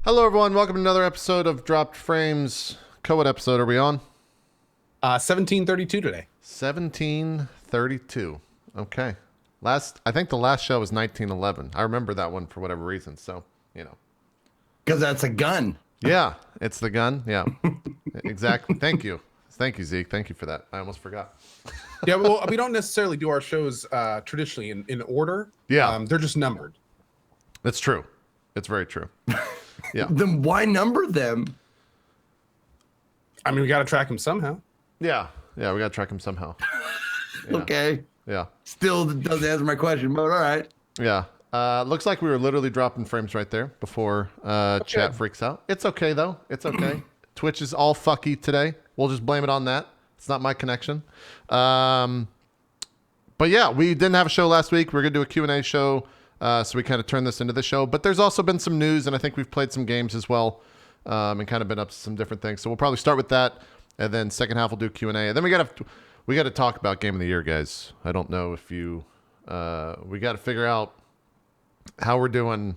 Hello, everyone. Welcome to another episode of Dropped Frames. What episode are we on? 1732 today. 1732. Okay. I think the last show was 1911. I remember that one for whatever reason. So, Because that's a gun. Yeah, it's the gun. Yeah, exactly. Thank you, Zeke. Thank you for that. I almost forgot. Yeah, well, we don't necessarily do our shows traditionally in order. Yeah. They're just numbered. It's true. It's very true. Yeah. Then why number them? I mean, we got to track them somehow. Yeah. Yeah. We got to track him somehow. Yeah. Okay. Yeah. Still doesn't answer my question, but all right. Yeah. Looks like we were literally dropping frames right there before chat freaks out. It's okay, though. It's okay. Twitch is all fucky today. We'll just blame it on that. It's not my connection. But yeah, we didn't have a show last week. We're going to do a Q&A show, so we kind of turned this into the show. But there's also been some news, and I think we've played some games as well, and kind of been up to some different things. So we'll probably start with that, and then second half we'll do Q&A. And then we got to talk about Game of the Year, guys. I don't know if you... we got to figure out how we're doing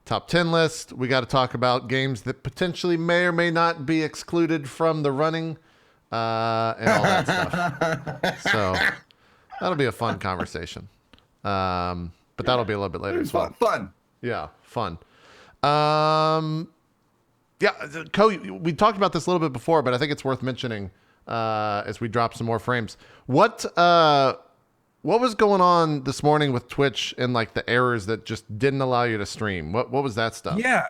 top 10 list. We got to talk about games that potentially may or may not be excluded from the running, and all that stuff. So that'll be a fun conversation. But that'll be a little bit later as well. Fun. Yeah, fun. Yeah, we talked about this a little bit before, but I think it's worth mentioning as we drop some more frames. What was going on this morning with Twitch and like the errors that just didn't allow you to stream? What was that stuff? Yeah.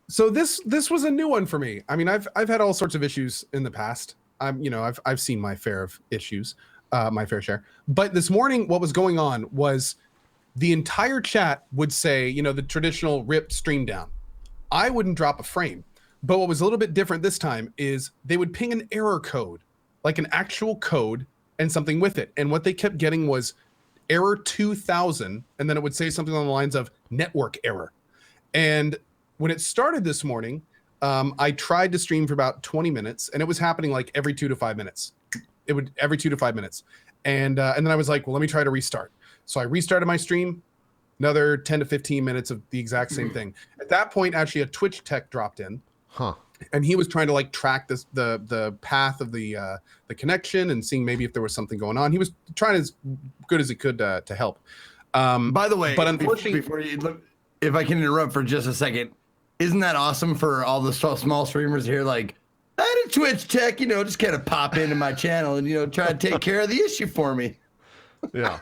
So this was a new one for me. I mean, I've had all sorts of issues in the past. I've seen my fair of issues, my fair share. But this morning, what was going on was the entire chat would say, the traditional rip stream down. I wouldn't drop a frame. But what was a little bit different this time is they would ping an error code, like an actual code and something with it. And what they kept getting was error 2000. And then it would say something along the lines of network error. And when it started this morning, I tried to stream for about 20 minutes and it was happening like every 2 to 5 minutes. Every 2 to 5 minutes. And then I was like, well, let me try to restart. So I restarted my stream, another 10 to 15 minutes of the exact same thing. At that point, actually a Twitch tech dropped in. Huh. And he was trying to like track the path of the connection and seeing maybe if there was something going on. He was trying as good as he could to help. By the way, but unfortunately, if I can interrupt for just a second, isn't that awesome for all the small streamers here? Like, I had a Twitch tech, just kind of pop into my channel and try to take care of the issue for me. Yeah.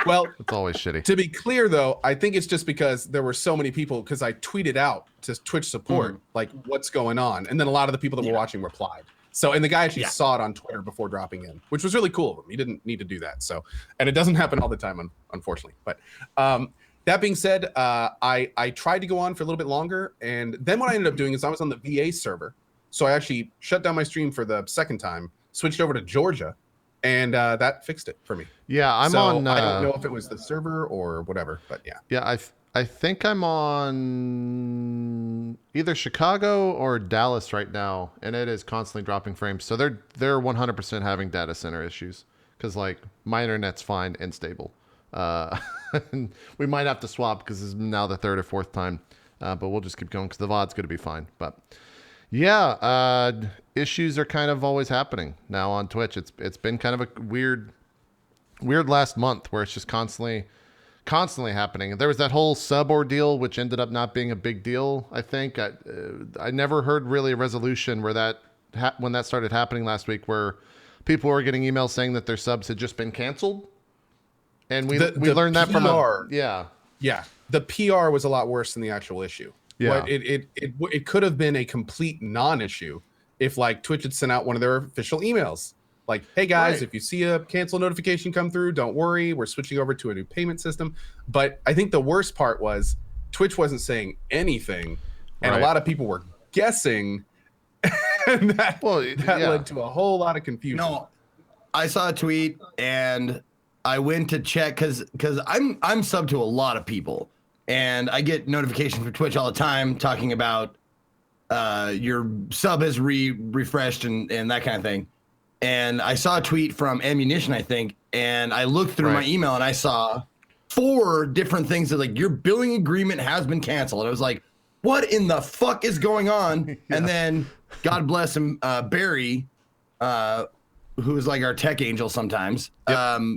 Well, it's always shitty. To be clear, though, I think it's just because there were so many people, because I tweeted out to Twitch support, like, what's going on? And then a lot of the people that were watching replied. So, and the guy actually saw it on Twitter before dropping in, which was really cool of him. He didn't need to do that. So, and it doesn't happen all the time, unfortunately. But that being said, I tried to go on for a little bit longer. And then what I ended up doing is I was on the VA server. So I actually shut down my stream for the second time, switched over to Georgia. And that fixed it for me. Yeah, I'm on. I don't know if it was the server or whatever, but yeah. Yeah, I think I'm on either Chicago or Dallas right now, and it is constantly dropping frames. So they're 100% having data center issues because like my internet's fine and stable. We might have to swap because this is now the third or fourth time, but we'll just keep going because the VOD's going to be fine. But yeah, issues are kind of always happening now on Twitch. It's been kind of a weird last month where it's just constantly happening. There was that whole sub ordeal, which ended up not being a big deal. I think I never heard really a resolution where when that started happening last week, where people were getting emails saying that their subs had just been canceled, and we learned that from yeah. The PR was a lot worse than the actual issue. Yeah, it could have been a complete non-issue if like Twitch had sent out one of their official emails. Like, hey guys, if you see a cancel notification come through, don't worry, we're switching over to a new payment system. But I think the worst part was Twitch wasn't saying anything, and a lot of people were guessing, and that led to a whole lot of confusion. No, I saw a tweet and I went to check because I'm subbed to a lot of people, and I get notifications from Twitch all the time talking about your sub has refreshed and that kind of thing. And I saw a tweet from Ammunition, I think, and I looked through my email and I saw 4 different things that like your billing agreement has been canceled. I was like, what in the fuck is going on? And then God bless him, Barry, who is like our tech angel sometimes.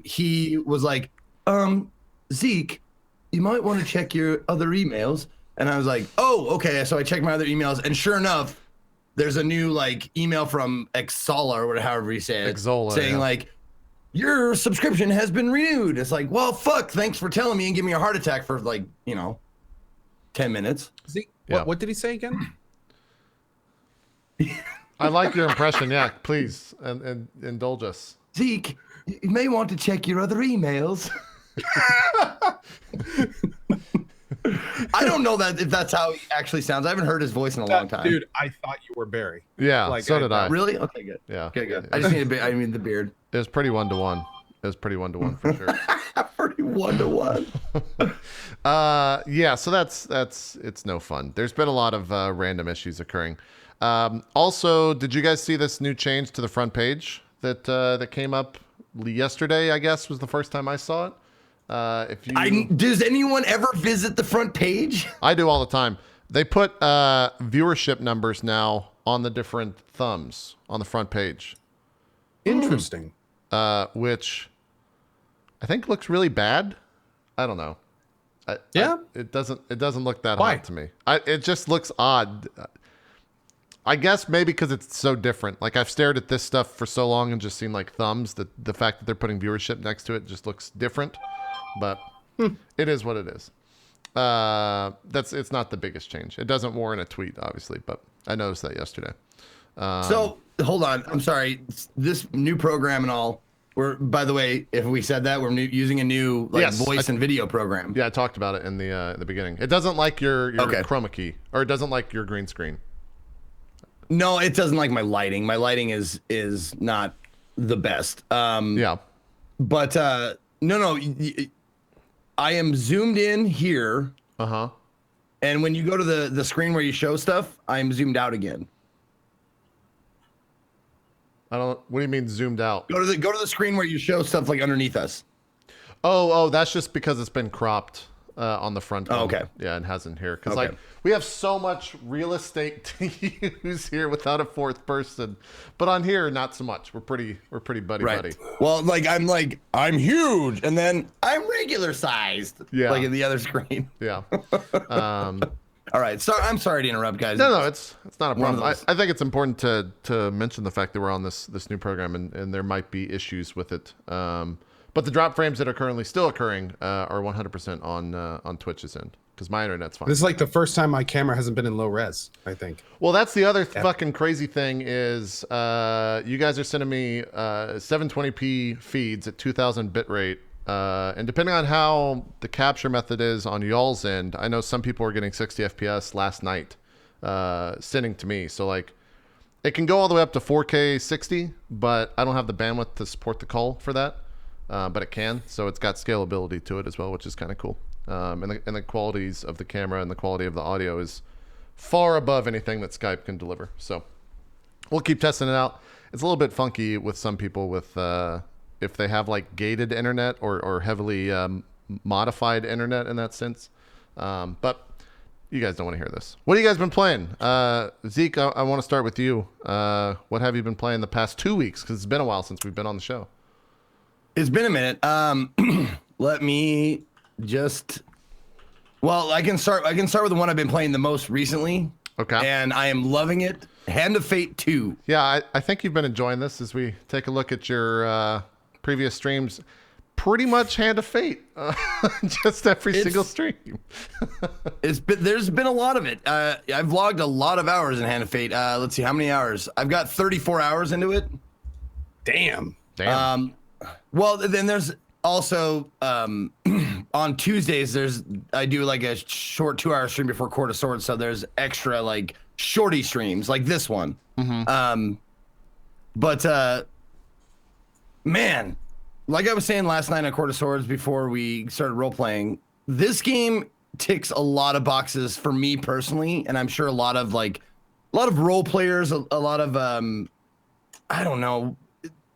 He was like, Zeke, you might want to check your other emails. And I was like, oh, okay. So I checked my other emails, and sure enough, there's a new like email from Exola or whatever, however you say it, saying like, your subscription has been renewed. It's like, well, fuck, thanks for telling me and give me a heart attack for like, 10 minutes. Zeke, what did he say again? I like your impression. Yeah, please, and indulge us. Zeke, you may want to check your other emails. I don't know if that's how he actually sounds. I haven't heard his voice in a long time. Dude, I thought you were Barry. Yeah, so did I. Really? Okay, good. Yeah. Okay, good. I just need the beard. It was pretty 1-to-1. It was pretty 1-to-1 for sure. Pretty 1-to-1. Yeah, so it's no fun. There's been a lot of random issues occurring. Also, did you guys see this new change to the front page that came up yesterday? I guess was the first time I saw it. Does anyone ever visit the front page? I do all the time. They put viewership numbers now on the different thumbs on the front page. Interesting. Which I think looks really bad. I don't know. It doesn't look that hot to me. It just looks odd. I guess maybe because it's so different. Like I've stared at this stuff for so long and just seen like thumbs that the fact that they're putting viewership next to it just looks different. But it is what it is. It's not the biggest change. It doesn't warrant a tweet, obviously, but I noticed that yesterday. So hold on, I'm sorry. This new program and all. By the way, if we said that, we're using a new voice and video program. Yeah, I talked about it in the beginning. It doesn't like your chroma key, or it doesn't like your green screen. No, it doesn't like my lighting. My lighting is not the best. Yeah, but no. I am zoomed in here. And when you go to the screen where you show stuff, I'm zoomed out again. What do you mean zoomed out? Go to the screen where you show stuff like underneath us. Oh, that's just because it's been cropped on the front. Oh, okay. Yeah, and hasn't here because like we have so much real estate to use here without a fourth person, but on here not so much. We're pretty buddy. Well, I'm huge, and then I'm regular sized. Yeah. Like in the other screen. Yeah. All right. So I'm sorry to interrupt, guys. No, it's not a problem. I think it's important to mention the fact that we're on this new program and there might be issues with it. But the drop frames that are currently still occurring are 100% on Twitch's end because my internet's fine. This is like the first time my camera hasn't been in low res, I think. Well, that's the other fucking crazy thing is you guys are sending me 720p feeds at 2000 bitrate. And depending on how the capture method is on y'all's end, I know some people are getting 60 FPS last night sending to me. So like it can go all the way up to 4K 60, but I don't have the bandwidth to support the call for that. But it can, so it's got scalability to it as well, which is kind of cool. And the qualities of the camera and the quality of the audio is far above anything that Skype can deliver. So we'll keep testing it out. It's a little bit funky with some people with if they have like gated internet or heavily modified internet in that sense. But you guys don't want to hear this. What have you guys been playing? Zeke, I want to start with you. What have you been playing the past 2 weeks? Because it's been a while since we've been on the show. It's been a minute. Let me just. Well, I can start with the one I've been playing the most recently. Okay. And I am loving it. Hand of Fate 2. Yeah, I think you've been enjoying this as we take a look at your previous streams. Pretty much Hand of Fate, just every single stream. There's been a lot of it. I've logged a lot of hours in Hand of Fate. Let's see how many hours. I've got 34 hours into it. Damn. Well, then there's also on Tuesdays I do like a short 2-hour stream before Court of Swords, so there's extra like shorty streams like this one. But man, like I was saying last night on Court of Swords before we started role playing, this game ticks a lot of boxes for me personally, and I'm sure a lot of role players, a lot of I don't know,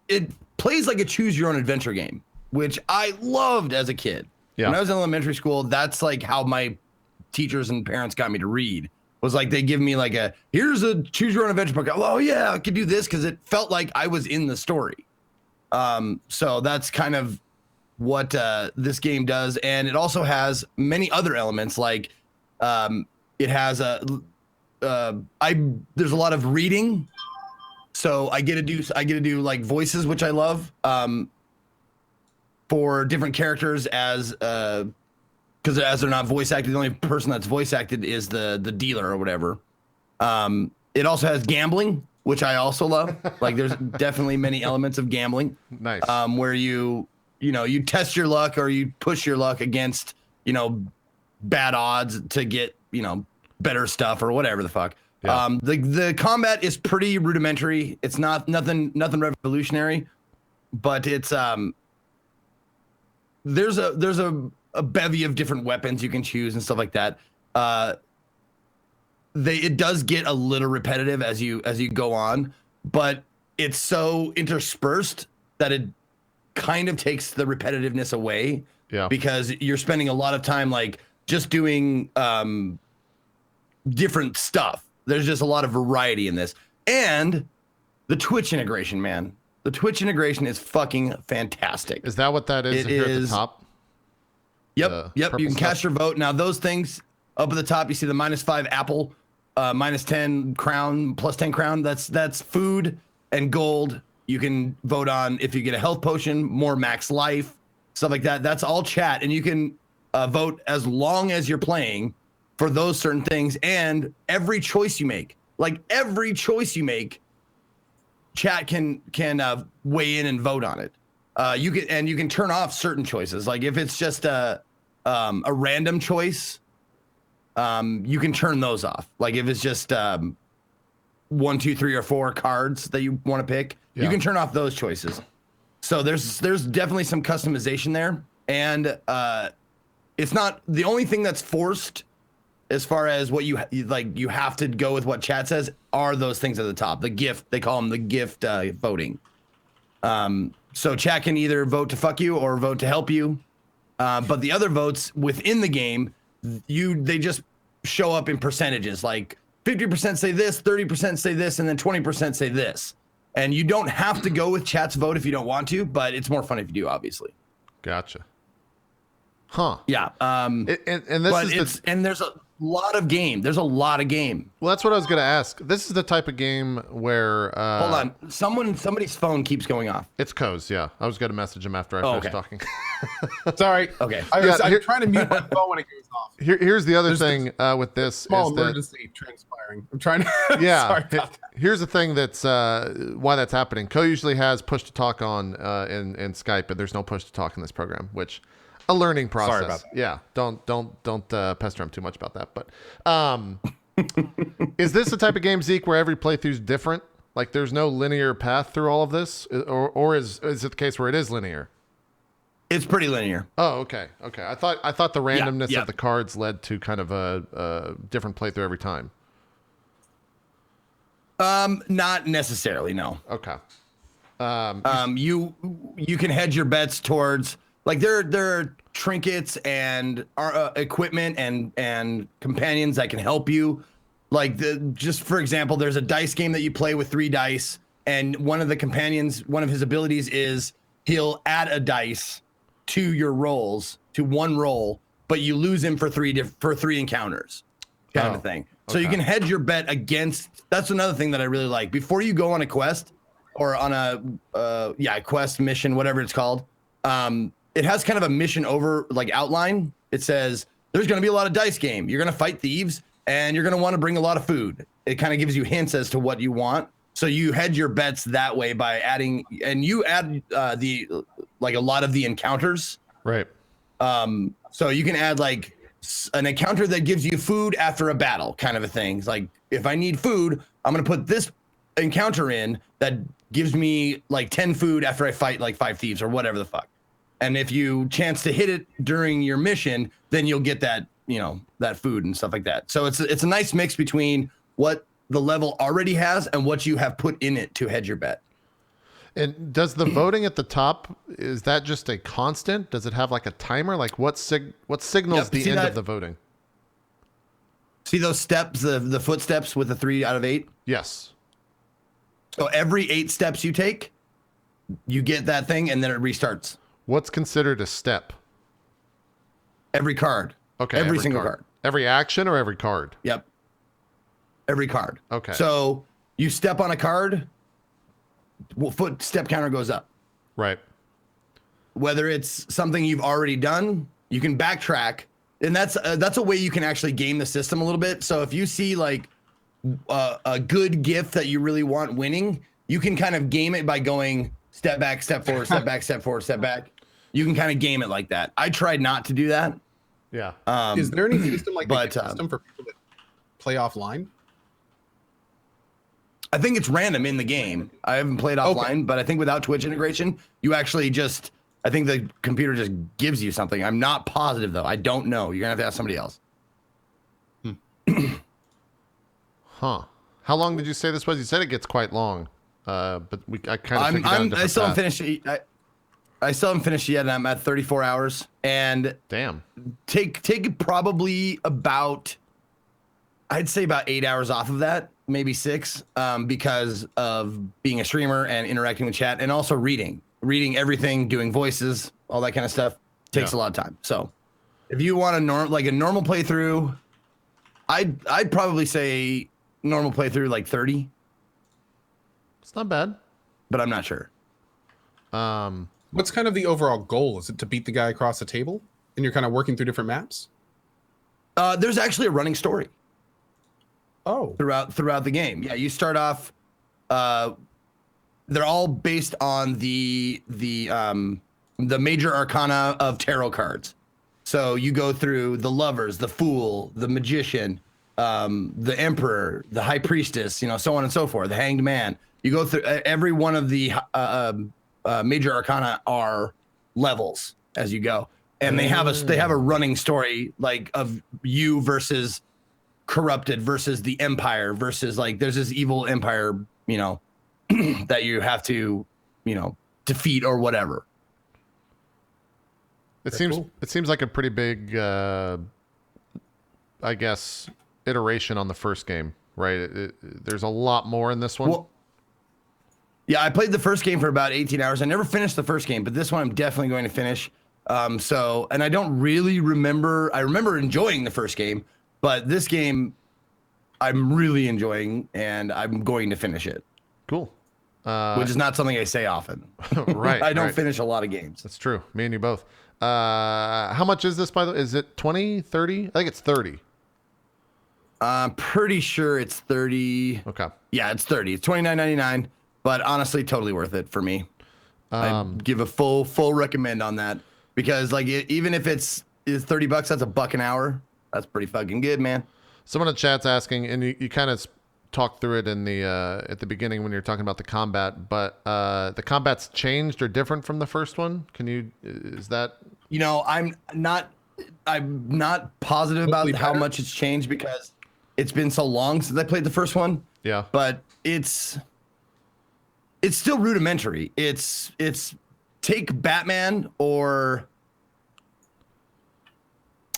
it plays like a choose your own adventure game, which I loved as a kid. Yeah. When I was in elementary school, that's like how my teachers and parents got me to read. Was like they give me like here's a choose your own adventure book. Oh yeah, I could do this because it felt like I was in the story. So that's kind of what this game does, and it also has many other elements. Like it has there's a lot of reading, so I get to do like voices, which I love, for different characters as because as they're not voice acted, the only person that's voice acted is the dealer or whatever. It also has gambling, which I also love. Like there's definitely many elements of gambling. Nice. Where you test your luck or you push your luck against, bad odds to get, better stuff or whatever the fuck. Yeah. The combat is pretty rudimentary. It's nothing revolutionary, but it's there's a bevy of different weapons you can choose and stuff like that. It does get a little repetitive as you go on, but it's so interspersed that it kind of takes the repetitiveness away. Yeah. Because you're spending a lot of time like just doing different stuff. There's just a lot of variety in this. And the Twitch integration, man. The Twitch integration is fucking fantastic. Is that what that is It here at is- the top? Yep. You can stuff? cast your vote. Now those things up at the top, you see the -5 apple, -10 crown, +10 crown. That's food and gold. You can vote on if you get a health potion, more max life, stuff like that. That's all chat, and you can vote as long as you're playing for those certain things. And every choice you make, chat can weigh in and vote on it. You can turn off certain choices. Like if it's just a random choice, you can turn those off. Like if it's just 1, 2, 3, or 4 cards that you want to pick, you can turn off those choices. So there's definitely some customization there, and it's not the only thing that's forced as far as what you have to go with what chat says are those things at the top. The gift, they call them the gift voting. So chat can either vote to fuck you or vote to help you. But the other votes within the game, they just show up in percentages. Like 50% say this, 30% say this, and then 20% say this. And you don't have to go with chat's vote if you don't want to, but it's more fun if you do, obviously. Gotcha. Huh. Yeah. And this and there's a lot of game. There's a lot of game. Well, that's what I was going to ask. This is the type of game where Hold on. Somebody's phone keeps going off. It's Coz, yeah. I was going to message him after I finished talking. Sorry. Okay. I'm trying to mute my phone when it goes off. Here's the other thing with this. Small is that, emergency transpiring. I'm trying to. yeah. Sorry about that. Here's the thing that's why that's happening. Co usually has push to talk on in Skype, but there's no push to talk in this program, which a learning process. Sorry about that. Yeah. Don't pester him too much about that. But is this the type of game, Zeke, where every playthrough is different? Like there's no linear path through all of this, or is it the case where it is linear? It's pretty linear. Oh, okay. I thought the randomness yeah. of the cards led to kind of a different playthrough every time. Not necessarily, no. Okay. You can hedge your bets towards like there are trinkets and equipment and companions that can help you. Like just for example, there's a dice game that you play with 3 dice, and one of the companions, one of his abilities is he'll add a dice to your rolls, to one roll, but you lose him for 3 encounters, kind of thing. So you can hedge your bet against. That's another thing that I really like. Before you go on a quest or on a quest mission, whatever it's called, it has kind of a mission over like outline. It says there's going to be a lot of dice game. You're going to fight thieves, and you're going to want to bring a lot of food. It kind of gives you hints as to what you want. So you hedge your bets that way by adding, and you add a lot of the encounters. Right. So you can add like an encounter that gives you food after a battle, kind of a thing. It's like if I need food, I'm gonna put this encounter in that gives me like 10 food after I fight like 5 thieves or whatever the fuck. And if you chance to hit it during your mission, then you'll get that that food and stuff like that. So it's a nice mix between what the level already has and what you have put in it to hedge your bet. And does the voting at the top, is that just a constant? Does it have like a timer? Like what signals the end of the voting? See those steps, the footsteps with the 3 out of 8? Yes. So every 8 steps you take, you get that thing, and then it restarts. What's considered a step? Every card. Okay. Every single card. Every action or every card? Yep. Every card. Okay. So you step on a card, foot step counter goes up. Right. Whether it's something you've already done, you can backtrack, and that's a way you can actually game the system a little bit. So if you see like a good gift that you really want winning, you can kind of game it by going step back, step forward, step back, step forward, step back. You can kind of game it like that. I tried not to do that. Yeah. Is there any system like but, the system for people that play offline? I think it's random in the game. I haven't played offline, but I think without Twitch integration, you actually just, I think the computer just gives you something. I'm not positive though. I don't know. You're gonna have to ask somebody else. Huh. How long did you say this was? You said it gets quite long. But I kind of I still haven't finished. I still haven't finished yet, and I'm at 34 hours. And damn, take probably about, I'd say about 8 hours off of that, maybe 6, because of being a streamer and interacting with chat, and also reading everything, doing voices, all that kind of stuff takes a lot of time. So, if you want a normal playthrough, I'd probably say normal playthrough like 30. It's not bad, but I'm not sure. What's kind of the overall goal? Is it to beat the guy across the table, and you're kind of working through different maps? There's actually a running story. Oh, throughout the game. Yeah, you start off. They're all based on the major arcana of tarot cards. So you go through the Lovers, the Fool, the Magician, the Emperor, the High Priestess, so on and so forth, the Hanged Man. You go through every one of the major arcana are levels as you go, and they have a running story like of you versus corrupted versus the Empire versus like there's this evil empire, that you have to, defeat or whatever. It seems like a pretty big, I guess, iteration on the first game, right? There's a lot more in this one. Well, yeah, I played the first game for about 18 hours. I never finished the first game, but this one I'm definitely going to finish. And I don't really remember. I remember enjoying the first game, but this game I'm really enjoying, and I'm going to finish it. Cool. Which is not something I say often. Right. I don't finish a lot of games. That's true. Me and you both. How much is this, by the way? Is it 20, 30? I think it's 30. I'm pretty sure it's 30. Okay. Yeah, it's 30. It's $29.99, but honestly, totally worth it for me. I give a full recommend on that, because like even if it's $30, that's $1 an hour. That's pretty fucking good, man. Someone in the chat's asking, and you kind of talked through it in the at the beginning when you were talking about the combat, but the combat's changed or different from the first one. Is that? I'm not positive about how much it's changed, because it's been so long since I played the first one. Yeah. But it's still rudimentary. It's take Batman or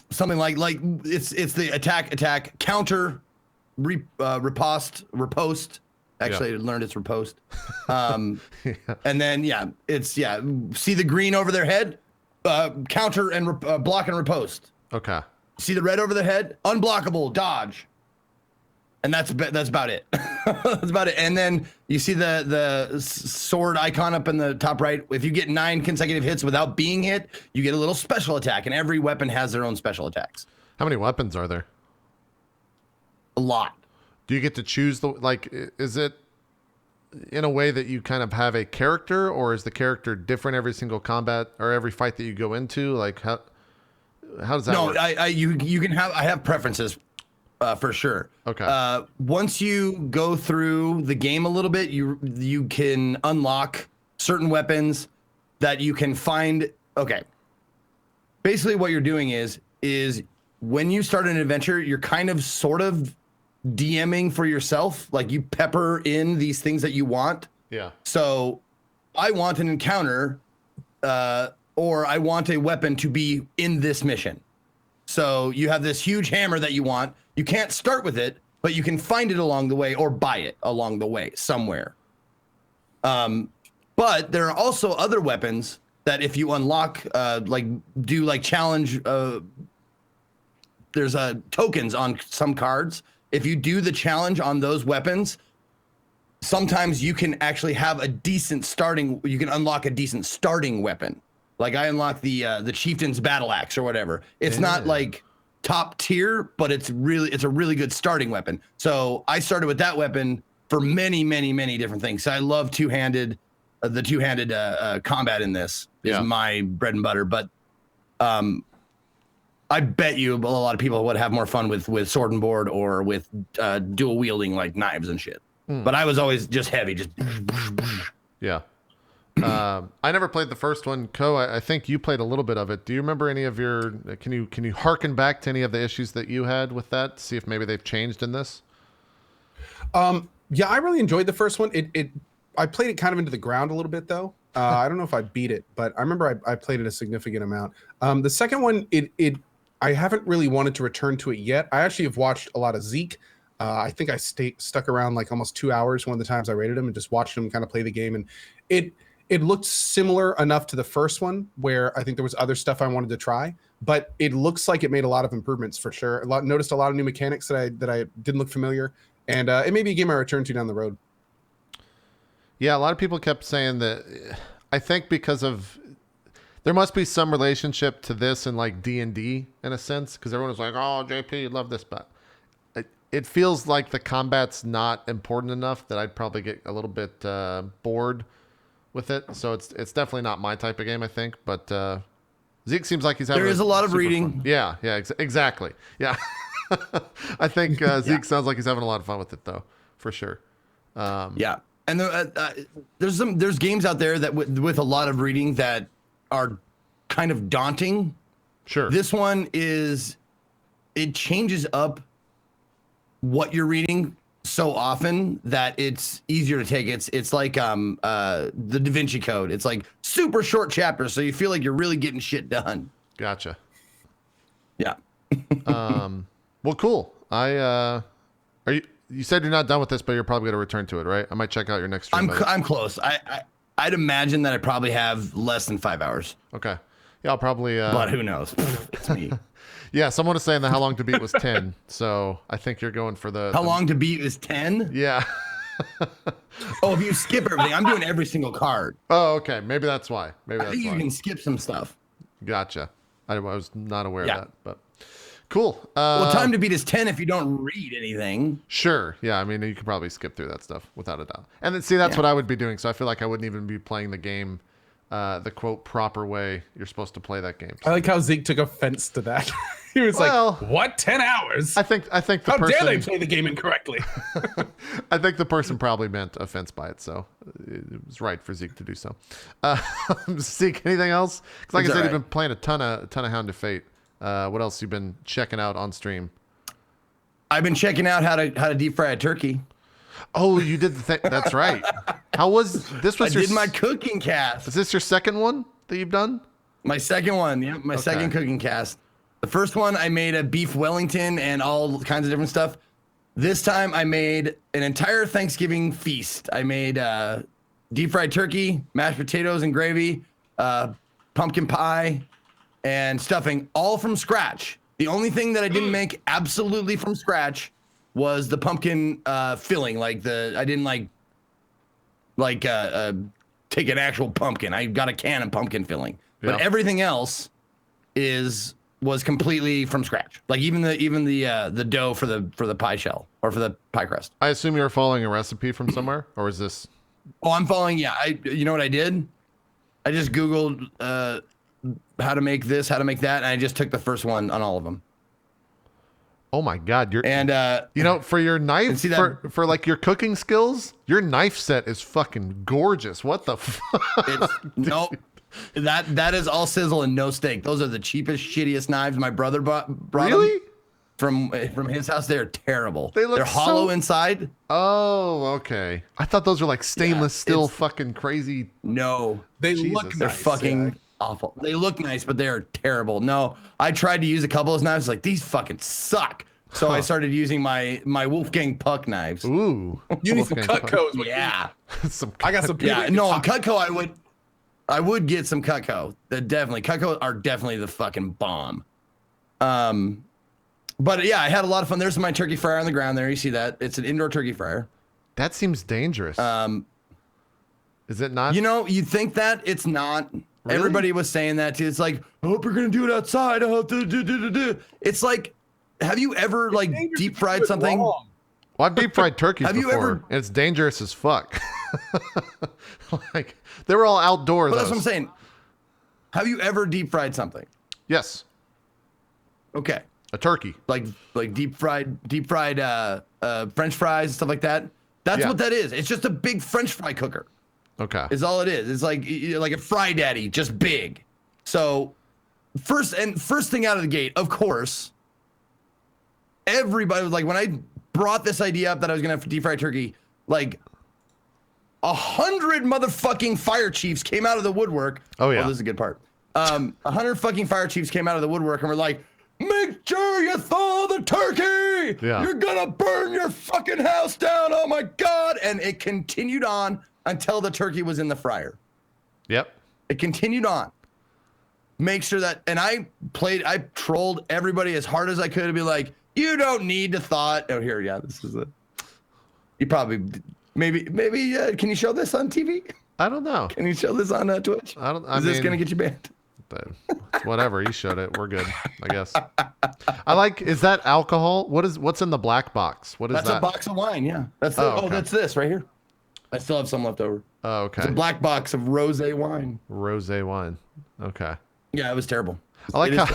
something like it's the attack counter riposte. Actually, I learned it's riposte. And then it's see the green over their head, counter and block and riposte. Okay. See the red over their head, unblockable, dodge. And that's about it. That's about it. And then you see the sword icon up in the top right. If you get 9 consecutive hits without being hit, you get a little special attack. And every weapon has their own special attacks. How many weapons are there? A lot. Do you get to choose is it in a way that you kind of have a character, or is the character different every single combat or every fight that you go into? Like how does that work? No, you can have, I have preferences. For sure. Okay. Once you go through the game a little bit, you can unlock certain weapons that you can find. Okay. Basically, what you're doing is when you start an adventure, you're kind of sort of DMing for yourself. Like you pepper in these things that you want. Yeah. So I want an encounter, or I want a weapon to be in this mission. So you have this huge hammer that you want. You can't start with it, but you can find it along the way or buy it along the way somewhere. But there are also other weapons that if you unlock, do challenge, there's tokens on some cards. If you do the challenge on those weapons, sometimes you can actually have you can unlock a decent starting weapon. Like I unlocked the Chieftain's Battle Axe or whatever. It's not like top tier, but it's a really good starting weapon. So I started with that weapon for many, many, many different things. So I love two-handed combat in this is my bread and butter. But I bet you a lot of people would have more fun with sword and board or with dual wielding like knives and shit. But I was always just heavy, just yeah. I never played the first one. I think you played a little bit of it. Do you remember any of your? Can you harken back to any of the issues that you had with that? See if maybe they've changed in this. Yeah, I really enjoyed the first one. I played it kind of into the ground a little bit though. I don't know if I beat it, but I remember I played it a significant amount. The second one, I haven't really wanted to return to it yet. I actually have watched a lot of Zeke. I think I stuck around like almost 2 hours one of the times I rated him and just watched him kind of play the game. And it looked similar enough to the first one where I think there was other stuff I wanted to try, but it looks like it made a lot of improvements for sure. Noticed a lot of new mechanics that I didn't look familiar, and it may be a game I return to down the road. Yeah, a lot of people kept saying that. I think because of there must be some relationship to this and like D&D in a sense, because everyone was like, "Oh, JP, you love this," but it feels like the combat's not important enough that I'd probably get a little bit bored with it. So it's definitely not my type of game, I think. But Zeke seems like he's having. There is a lot of reading. Fun. Yeah, exactly. Yeah, I think Zeke sounds like he's having a lot of fun with it, though, for sure. Yeah, and there's games out there that with a lot of reading that are kind of daunting. Sure. This one it changes up what you're reading so often that it's easier to take. It's like the Da Vinci Code. It's like super short chapters, so you feel like you're really getting shit done. Gotcha. Yeah. Well, cool. You said you're not done with this, but you're probably gonna return to it, right? I might check out your next stream. I'm close. I'd imagine that I probably have less than 5 hours. Okay. Yeah, I'll probably. But who knows? It's me. Yeah, someone was saying that how long to beat was 10, so I think you're going for the. How long to beat is 10? Yeah. Oh, if you skip everything, I'm doing every single card. Oh, okay. Maybe that's why. I think you can skip some stuff. Gotcha. I was not aware of that, but cool. Well, time to beat is 10 if you don't read anything. Sure. Yeah, I mean, you could probably skip through that stuff without a doubt. And then, see, that's what I would be doing, so I feel like I wouldn't even be playing the game the quote proper way you're supposed to play that game. I like how Zeke took offense to that. He was like, "What? 10 hours? I think the how person, dare they play the game incorrectly?" I think the person probably meant offense by it, so it was right for Zeke to do so. Zeke, anything else? Because like I said, you've been playing a ton of Hound of Fate. What else you been checking out on stream? I've been checking out how to deep fry a turkey. Oh, you did the thing. That's right. How was this? I did my cooking cast. Is this your second one that you've done? My second one, yeah, my second cooking cast. The first one, I made a beef Wellington and all kinds of different stuff. This time, I made an entire Thanksgiving feast. I made deep fried turkey, mashed potatoes and gravy, pumpkin pie, and stuffing, all from scratch. The only thing that I didn't make absolutely from scratch was the pumpkin filling. I didn't take an actual pumpkin. I got a can of pumpkin filling, but everything else was completely from scratch. Like even the dough for the pie shell or for the pie crust. I assume you're following a recipe from somewhere, or is this? Oh, I'm following. Yeah, you know what I did? I just Googled how to make this, how to make that, and I just took the first one on all of them. Oh my God! And for your knife, for like your cooking skills, your knife set is fucking gorgeous. What the fuck? Nope. That is all sizzle and no steak. Those are the cheapest, shittiest knives my brother brought really from his house. They're terrible. They're hollow inside. Oh, okay. I thought those were like stainless steel, fucking crazy. No, they Jesus. look. They're nice, fucking. awful. They look nice, but they are terrible. No, I tried to use a couple of knives. Like, these fucking suck. So I started using my Wolfgang Puck knives. Ooh. You need some Cutco. Yeah. I got some. Yeah. No, Cutco. I would get some Cutco. Definitely. Cutco are definitely the fucking bomb. But yeah, I had a lot of fun. There's my turkey fryer on the ground there. You see that? It's an indoor turkey fryer. That seems dangerous. Is it not? You know, you think that it's not. Really? Everybody was saying that too. It's like, I hope you're gonna do it outside. I hope to. It's like, have you ever like deep fried something? Well, I've deep fried turkeys before, you ever... and it's dangerous as fuck. Like, they were all outdoor. But that's what I'm saying. Have you ever deep fried something? Yes. Okay. A turkey. Like deep fried French fries and stuff like that. That's what that is. It's just a big French fry cooker. Okay. Is all it is. It's like a Fry Daddy, just big. So first thing out of the gate, of course, everybody was like, when I brought this idea up that I was gonna have deep fried turkey, like 100 motherfucking fire chiefs came out of the woodwork. Oh yeah. This is a good part. 100 fucking fire chiefs came out of the woodwork and were like, make sure you thaw the turkey. Yeah. You're gonna burn your fucking house down. Oh my God. And it continued on until the turkey was in the fryer. Yep. It continued on. Make sure that, and I trolled everybody as hard as I could to be like, you don't need to thaw it. Oh, here, yeah, this is it. You probably, maybe, can you show this on TV? I don't know. Can you show this on Twitch? Is this gonna get you banned? But whatever, you showed it. We're good, I guess. Is that alcohol? What's in the black box? What is that? That's a box of wine, yeah. That's this right here. I still have some left over. Oh, okay. It's a black box of rosé wine. Rosé wine. Okay. Yeah, it was terrible. I like how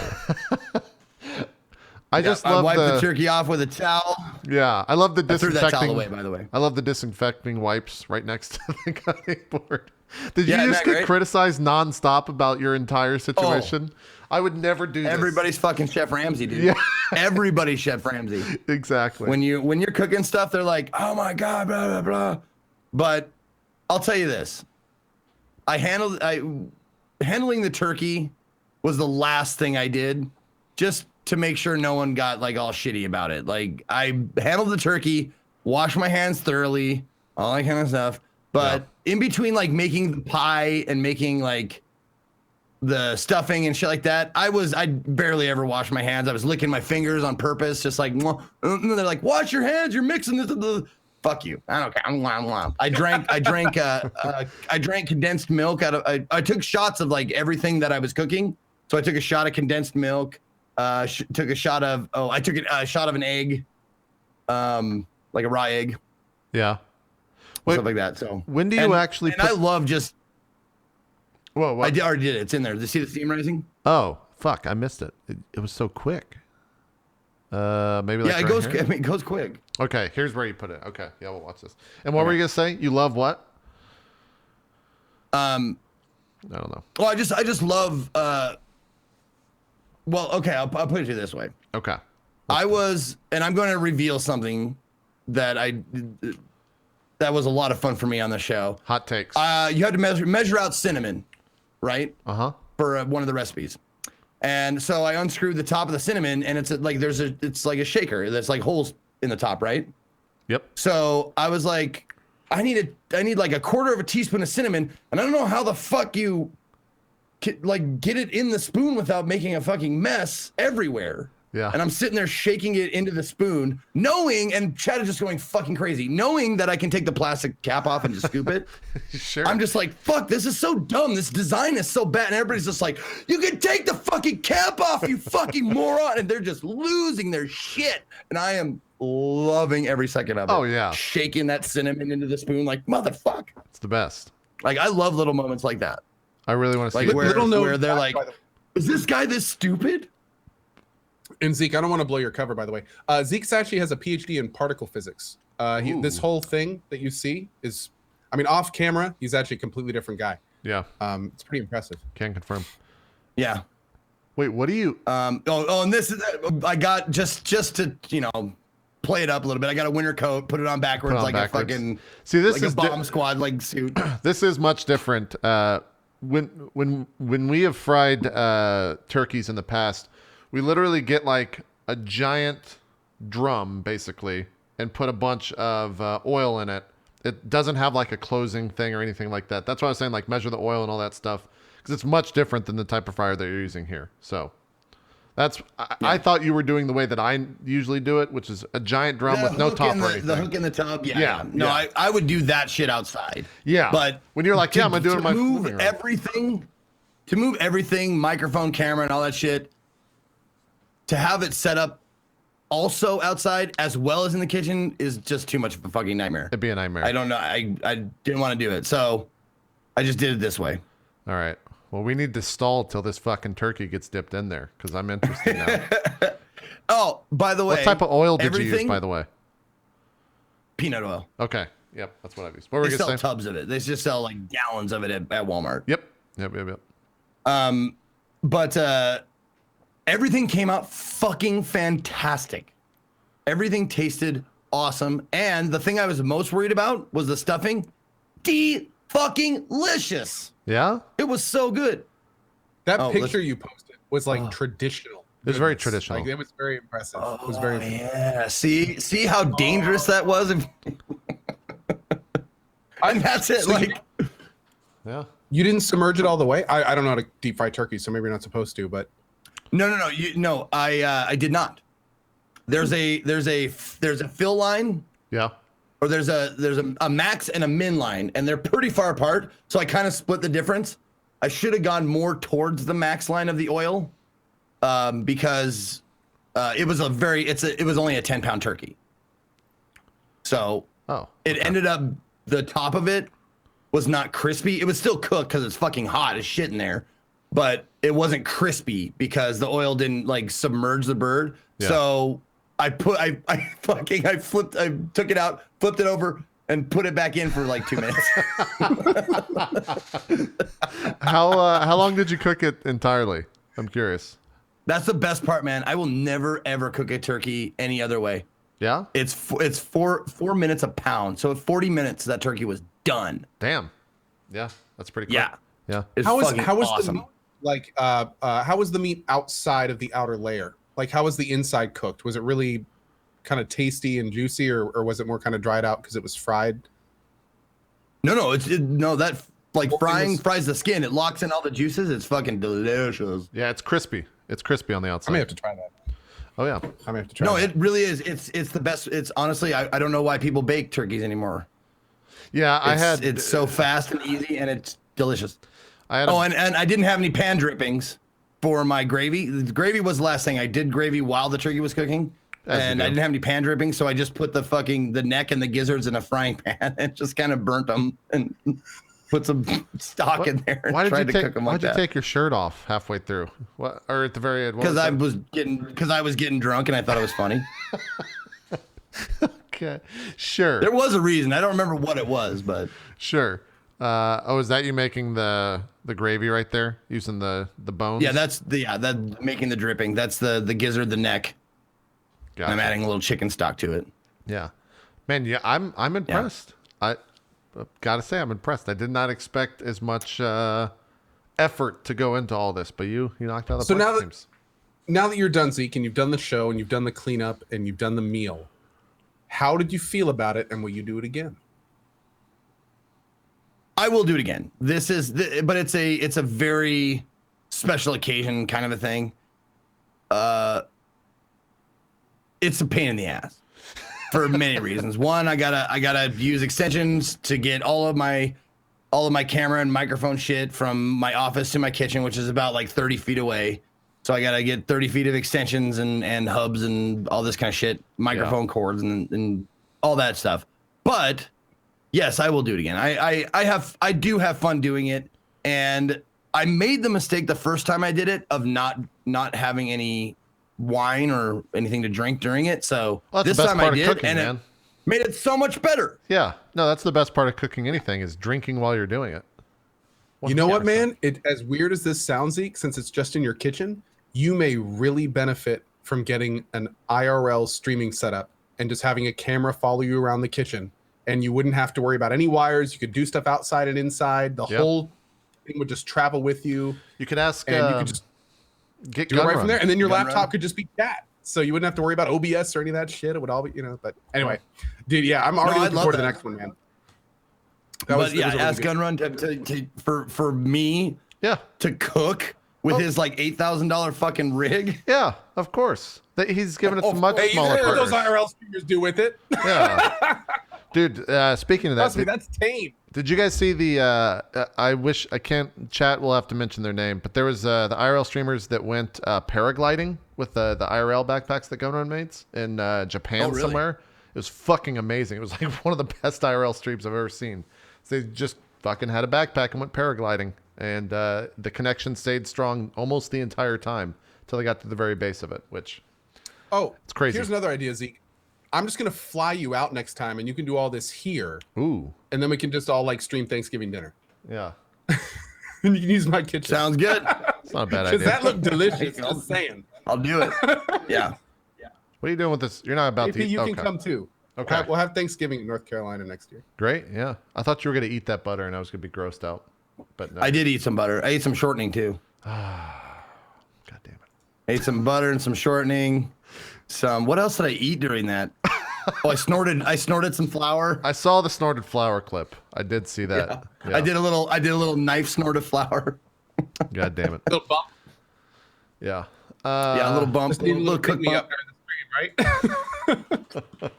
I wiped the turkey off with a towel. Yeah, I love the disinfecting. I threw that towel away, by the way. I love the disinfecting wipes right next to the cutting board. Did you Yeah, just get great? criticized nonstop about your entire situation? I would never do this. Everybody's fucking Chef Ramsay, dude. Yeah. Everybody's Chef Ramsay. Exactly. When you're cooking stuff, they're like, oh my God, blah, blah, blah. But I'll tell you this. Handling the turkey was the last thing I did, just to make sure no one got like all shitty about it. Like, I handled the turkey, washed my hands thoroughly, all that kind of stuff. But in between like making the pie and making like the stuffing and shit like that, I barely ever washed my hands. I was licking my fingers on purpose, just like, and they're like, wash your hands, you're mixing this. Fuck you. I don't care. I drank condensed milk out of, I took shots of like everything that I was cooking. So I took a shot of condensed milk, took a shot of, I took a shot of an egg, like a raw egg. Yeah. Stuff like that. So when do you actually? I love just. Whoa! I already did it. It's in there. Did you see the steam rising? Oh fuck! I missed it. It was so quick. Maybe. Like it goes. I mean, it goes quick. Okay, here's where you put it. Okay, yeah, we'll watch this. And what were you gonna say? You love what? I don't know. Well, I just love. Well, okay. I'll put it to you this way. Okay. And I'm going to reveal something that that was a lot of fun for me on the show. Hot takes. You had to measure out cinnamon, right? For one of the recipes. And so I unscrewed the top of the cinnamon, and it's like it's like a shaker. There's like holes in the top, right? Yep. So I was like, I need like a quarter of a teaspoon of cinnamon, and I don't know how the fuck you like get it in the spoon without making a fucking mess everywhere. Yeah. And I'm sitting there shaking it into the spoon, knowing, and Chad is just going fucking crazy, knowing that I can take the plastic cap off and just scoop it. Sure. I'm just like, fuck, this is so dumb. This design is so bad. And everybody's just like, you can take the fucking cap off, you fucking moron. And they're just losing their shit. And I am loving every second of it. Oh, yeah. Shaking that cinnamon into the spoon like, motherfucker. It's the best. Like, I love little moments like that. I really want to see like it. where they're like, is this guy this stupid? And Zeke, I don't want to blow your cover, by the way. Zeke actually has a PhD in particle physics. This whole thing that you see is, I mean, off camera, he's actually a completely different guy. Yeah. It's pretty impressive. Can confirm. Yeah. Wait, what do you? And this is, I got just to, play it up a little bit. I got a winter coat, put it on backwards, a fucking, see, this like is a bomb squad like suit. This is much different. when we have fried turkeys in the past, we literally get like a giant drum basically and put a bunch of oil in it. It doesn't have like a closing thing or anything like that. That's why I was saying like measure the oil and all that stuff because it's much different than the type of fryer that you're using here. So that's I thought you were doing the way that I usually do it, which is a giant drum with no top or anything. The hook in the tub. Yeah. Yeah, No, yeah. I would do that shit outside. Yeah. But when you're like, yeah, I'm gonna do it in my move living room. everything, to move everything, microphone, camera, and all that shit, to have it set up also outside as well as in the kitchen is just too much of a fucking nightmare. It'd be a nightmare. I don't know. I didn't want to do it, so I just did it this way. All right. Well, we need to stall till this fucking turkey gets dipped in there because I'm interested now. Oh, by the way, What type of oil did you use, by the way? Peanut oil. Okay. Yep. That's what I've used. What were They we sell gonna say? tubs of it. They just sell like gallons of it at Walmart. Yep. But everything came out fucking fantastic. Everything tasted awesome. And the thing I was most worried about was the stuffing. Fucking licious. Yeah? It was so good. That picture you posted was like traditional. It was very traditional. Like, it was very impressive. It was very Yeah. See how dangerous that was? And that's it. So like, Yeah. you didn't submerge it all the way. I don't know how to deep fry turkey, so maybe you're not supposed to. But no. I did not. There's a fill line. Yeah. Or there's a max and a min line, and they're pretty far apart. So I kind of split the difference. I should have gone more towards the max line of the oil, because it was only a 10-pound turkey. So it ended up, the top of it was not crispy. It was still cooked because it's fucking hot as shit in there, but it wasn't crispy because the oil didn't like submerge the bird. Yeah. So I took it out, flipped it over, and put it back in for like 2 minutes. How long did you cook it entirely? I'm curious. That's the best part, man. I will never ever cook a turkey any other way. Yeah? It's 4 minutes a pound. So at 40 minutes, that turkey was done. Damn. Yeah, that's pretty quick. Yeah. Yeah. It's how was awesome. the meat, like how was the meat outside of the outer layer? Like, how was the inside cooked? Was it really kind of tasty and juicy, or was it more kind of dried out because it was fried? No, that like fries the skin. It locks in all the juices. It's fucking delicious. Yeah, it's crispy. It's crispy on the outside. I may have to try that. Oh yeah. I may have to try. No, that. it really is. It's the best. It's honestly, I don't know why people bake turkeys anymore. Yeah, It's so fast and easy, and it's delicious. and I didn't have any pan drippings for my gravy. The gravy was the last thing. I did gravy while the turkey was cooking. And I didn't have any pan drippings, so I just put the neck and the gizzards in a frying pan and just kind of burnt them and put some stock in there and tried to cook them like that. Why'd you take your shirt off halfway through? What, or at the very end? Because I was getting drunk and I thought it was funny. Okay, sure. There was a reason. I don't remember what it was, but sure. Is that you making the gravy right there using the bones? yeah, that's making the dripping. That's the gizzard, the neck. Gotcha. I'm adding a little chicken stock to it. Yeah, man. Yeah, I'm impressed. I gotta say I'm impressed. I did not expect as much effort to go into all this, but you knocked out the So park. now that you're done, Zeke, and you've done the show and you've done the cleanup and you've done the meal, how did you feel about it, and will you do it again? I will do it again. But it's a very special occasion kind of a thing. It's a pain in the ass for many reasons. One, I gotta use extensions to get all of my camera and microphone shit from my office to my kitchen, which is about like 30 feet away. So I gotta get 30 feet of extensions and hubs and all this kind of shit, microphone cords and all that stuff. But yes, I will do it again. I do have fun doing it, and I made the mistake the first time I did it of not having any wine or anything to drink during it. So this time I did, cooking, and it made it so much better. Yeah, no, that's the best part of cooking anything is drinking while you're doing it. You know what, man? As weird as this sounds, Zeke, since it's just in your kitchen, you may really benefit from getting an IRL streaming setup and just having a camera follow you around the kitchen, and you wouldn't have to worry about any wires. You could do stuff outside and inside. The whole thing would just travel with you. You could ask, and you could just get do it right from there, and then your Gun laptop run. could just be chat. So you wouldn't have to worry about OBS or any of that shit. It would all be, But anyway, dude, yeah, I'm already looking forward to the next one, man. But yeah, ask Gunrun for me Yeah. to cook with his like $8,000 fucking rig. Yeah, of course. He's giving us much Hey, you smaller know what those burgers. IRL streamers do with it. Yeah. Dude, speaking of that, Trust me, that's tame. did you guys see the, I can't, chat will have to mention their name, but there was the IRL streamers that went paragliding with the IRL backpacks that Gunrun made in Japan really? somewhere. It was fucking amazing. It was like one of the best IRL streams I've ever seen. So they just fucking had a backpack and went paragliding, and the connection stayed strong almost the entire time until they got to the very base of it, which it's crazy. Here's another idea, Zeke. I'm just gonna fly you out next time, and you can do all this here, Ooh. and then we can just all like stream Thanksgiving dinner, Yeah. and you can use my kitchen. Sounds good. It's not a bad Does idea. that look delicious? Just saying. I'll do it. Yeah. What are you doing with this? You're not about AP, to eat. you Okay. can come too. Okay. We'll have Thanksgiving in North Carolina next year. Great. Yeah. I thought you were going to eat that butter and I was going to be grossed out. But no. I did eat some butter. I ate some shortening too. God damn it. Ate some butter and some shortening. What else did I eat during that? Oh, I snorted some flour. I saw the snorted flour clip. I did see that. Yeah. Yeah. I did a little knife snort of flour. God damn it. Little bump. Yeah. Yeah, a little bump, Just a need a little little pick cook me bump. up during the stream, right?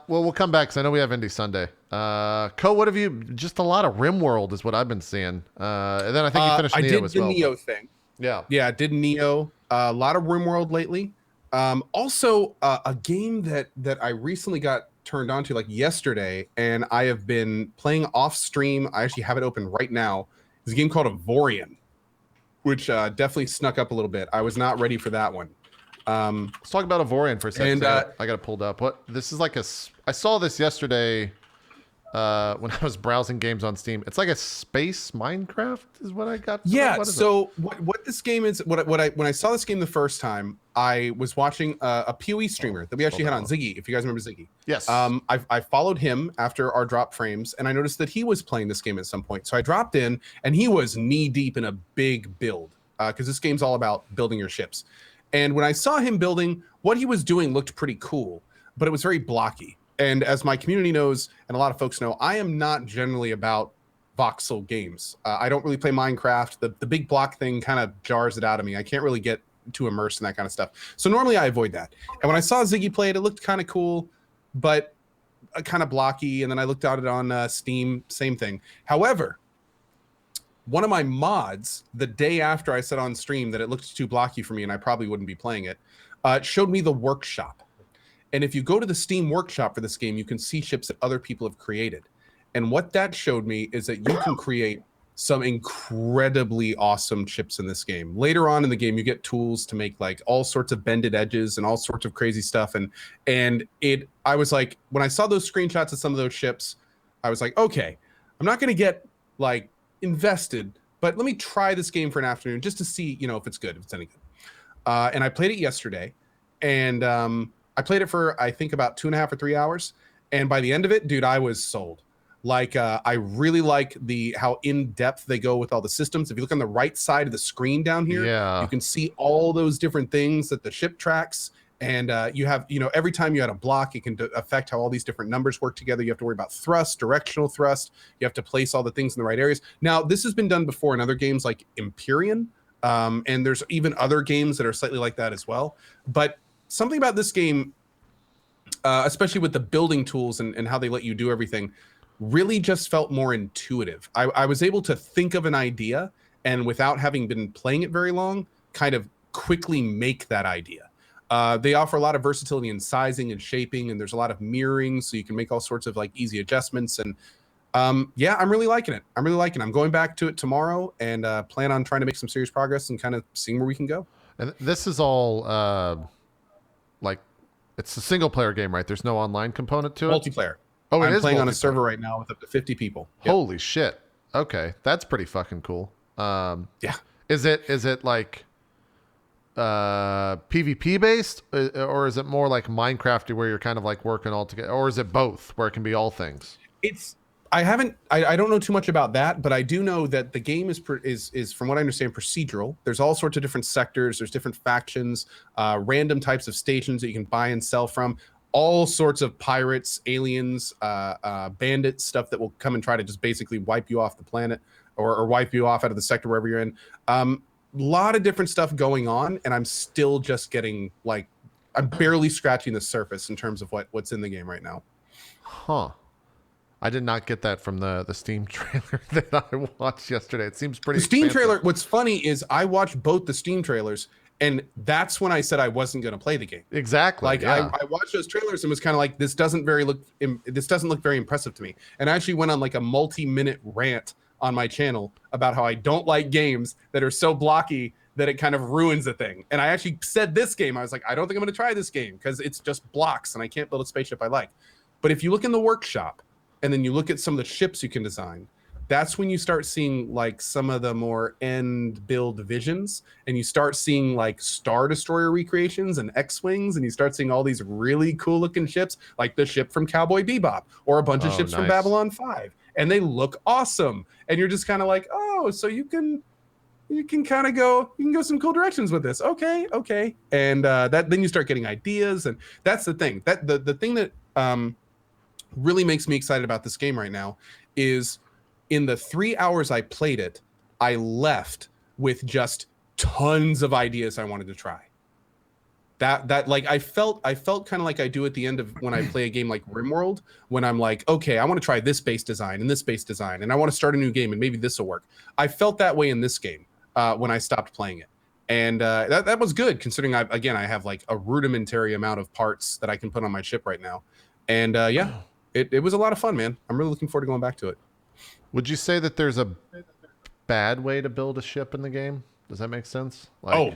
Well, we'll come back because I know we have Indie Sunday. Co, what have you? Just a lot of RimWorld is what I've been seeing. And then I think you finished I Nioh did as the well. Nioh thing. Yeah. Yeah, did Nioh. A lot of RimWorld lately. Also, a game that I recently got turned on to like yesterday, and I have been playing off stream. I actually have it open right now. It's a game called Avorion, which definitely snuck up a little bit. I was not ready for that one. Let's talk about Avorion for a second. And, I got it pulled up. This is like I saw this yesterday when I was browsing games on Steam. It's like a space Minecraft is what I got. Yeah. What is So what this game is? When I saw this game the first time, I was watching a PoE streamer that we actually had on, Ziggy. If you guys remember Ziggy. Yes. I followed him after our drop frames, and I noticed that he was playing this game at some point. So I dropped in, and he was knee deep in a big build because this game's all about building your ships. And when I saw him building, what he was doing looked pretty cool, but it was very blocky. And as my community knows, and a lot of folks know, I am not generally about voxel games. I don't really play Minecraft. The big block thing kind of jars it out of me. I can't really get too immersed in that kind of stuff. So normally I avoid that. And when I saw Ziggy play it, it looked kind of cool, but kind of blocky. And then I looked at it on Steam, same thing. However, one of my mods, the day after I said on stream that it looked too blocky for me and I probably wouldn't be playing it, showed me the workshop. And if you go to the Steam workshop for this game, you can see ships that other people have created. And what that showed me is that you can create some incredibly awesome ships in this game. Later on in the game, you get tools to make like all sorts of bended edges and all sorts of crazy stuff. I was like, when I saw those screenshots of some of those ships, I was like, okay, I'm not going to get like invested, but let me try this game for an afternoon just to see, if it's good, if it's any good. And I played it yesterday, and I played it for, I think, about 2.5 or 3 hours. And by the end of it, dude, I was sold. Like, I really like how in-depth they go with all the systems. If you look on the right side of the screen down here, you can see all those different things that the ship tracks. And you have, every time you add a block, it can affect how all these different numbers work together. You have to worry about thrust, directional thrust. You have to place all the things in the right areas. Now, this has been done before in other games like Empyrean. And there's even other games that are slightly like that as well. But something about this game, especially with the building tools and how they let you do everything, really just felt more intuitive. I was able to think of an idea and without having been playing it very long, kind of quickly make that idea. They offer a lot of versatility in sizing and shaping, and there's a lot of mirroring, so you can make all sorts of like easy adjustments. And yeah, I'm really liking it. I'm going back to it tomorrow and plan on trying to make some serious progress and kind of seeing where we can go. And this is all like it's a single player game, right? There's no online component to it. Multiplayer. Oh, I'm playing on a server right now with up to 50 people. Yep. Holy shit. Okay, that's pretty fucking cool. Yeah. Is it like PvP based, or is it more like Minecrafty where you're kind of like working all together, or is it both where it can be all things? It's I haven't. I don't know too much about that, but I do know that the game is from what I understand procedural. There's all sorts of different sectors. There's different factions, random types of stations that you can buy and sell from. All sorts of pirates, aliens, bandits, stuff that will come and try to just basically wipe you off the planet or wipe you off out of the sector wherever you're in. Lot of different stuff going on, and I'm still just getting like, I'm barely scratching the surface in terms of what's in the game right now. Huh. I did not get that from the Steam trailer that I watched yesterday. It seems pretty The Steam expansive. trailer, what's funny is I watched both the Steam trailers, and that's when I said I wasn't going to play the game. Exactly. Like yeah. I watched those trailers and was kind of like, this doesn't look very impressive to me. And I actually went on like a multi-minute rant on my channel about how I don't like games that are so blocky that it kind of ruins the thing. And I actually said this game, I was like, I don't think I'm going to try this game because it's just blocks and I can't build a spaceship I like. But if you look in the workshop and then you look at some of the ships you can design, that's when you start seeing like some of the more end build visions, and you start seeing like Star Destroyer recreations and X-Wings, and you start seeing all these really cool looking ships, like the ship from Cowboy Bebop or a bunch of ships from Babylon 5, and they look awesome. And you're just kind of like, oh, so you can kind of go some cool directions with this. Okay. And then you start getting ideas, and that's the thing. That the thing that really makes me excited about this game right now is, in the 3 hours I played it, I left with just tons of ideas I wanted to try. That like I felt kind of like I do at the end of when I play a game like RimWorld, when I'm like, okay, I want to try this base design and this base design, and I want to start a new game and maybe this will work. I felt that way in this game when I stopped playing it. And that was good, considering I have like a rudimentary amount of parts that I can put on my ship right now. And it was a lot of fun, man. I'm really looking forward to going back to it. Would you say that there's a bad way to build a ship in the game? Does that make sense? Like, oh,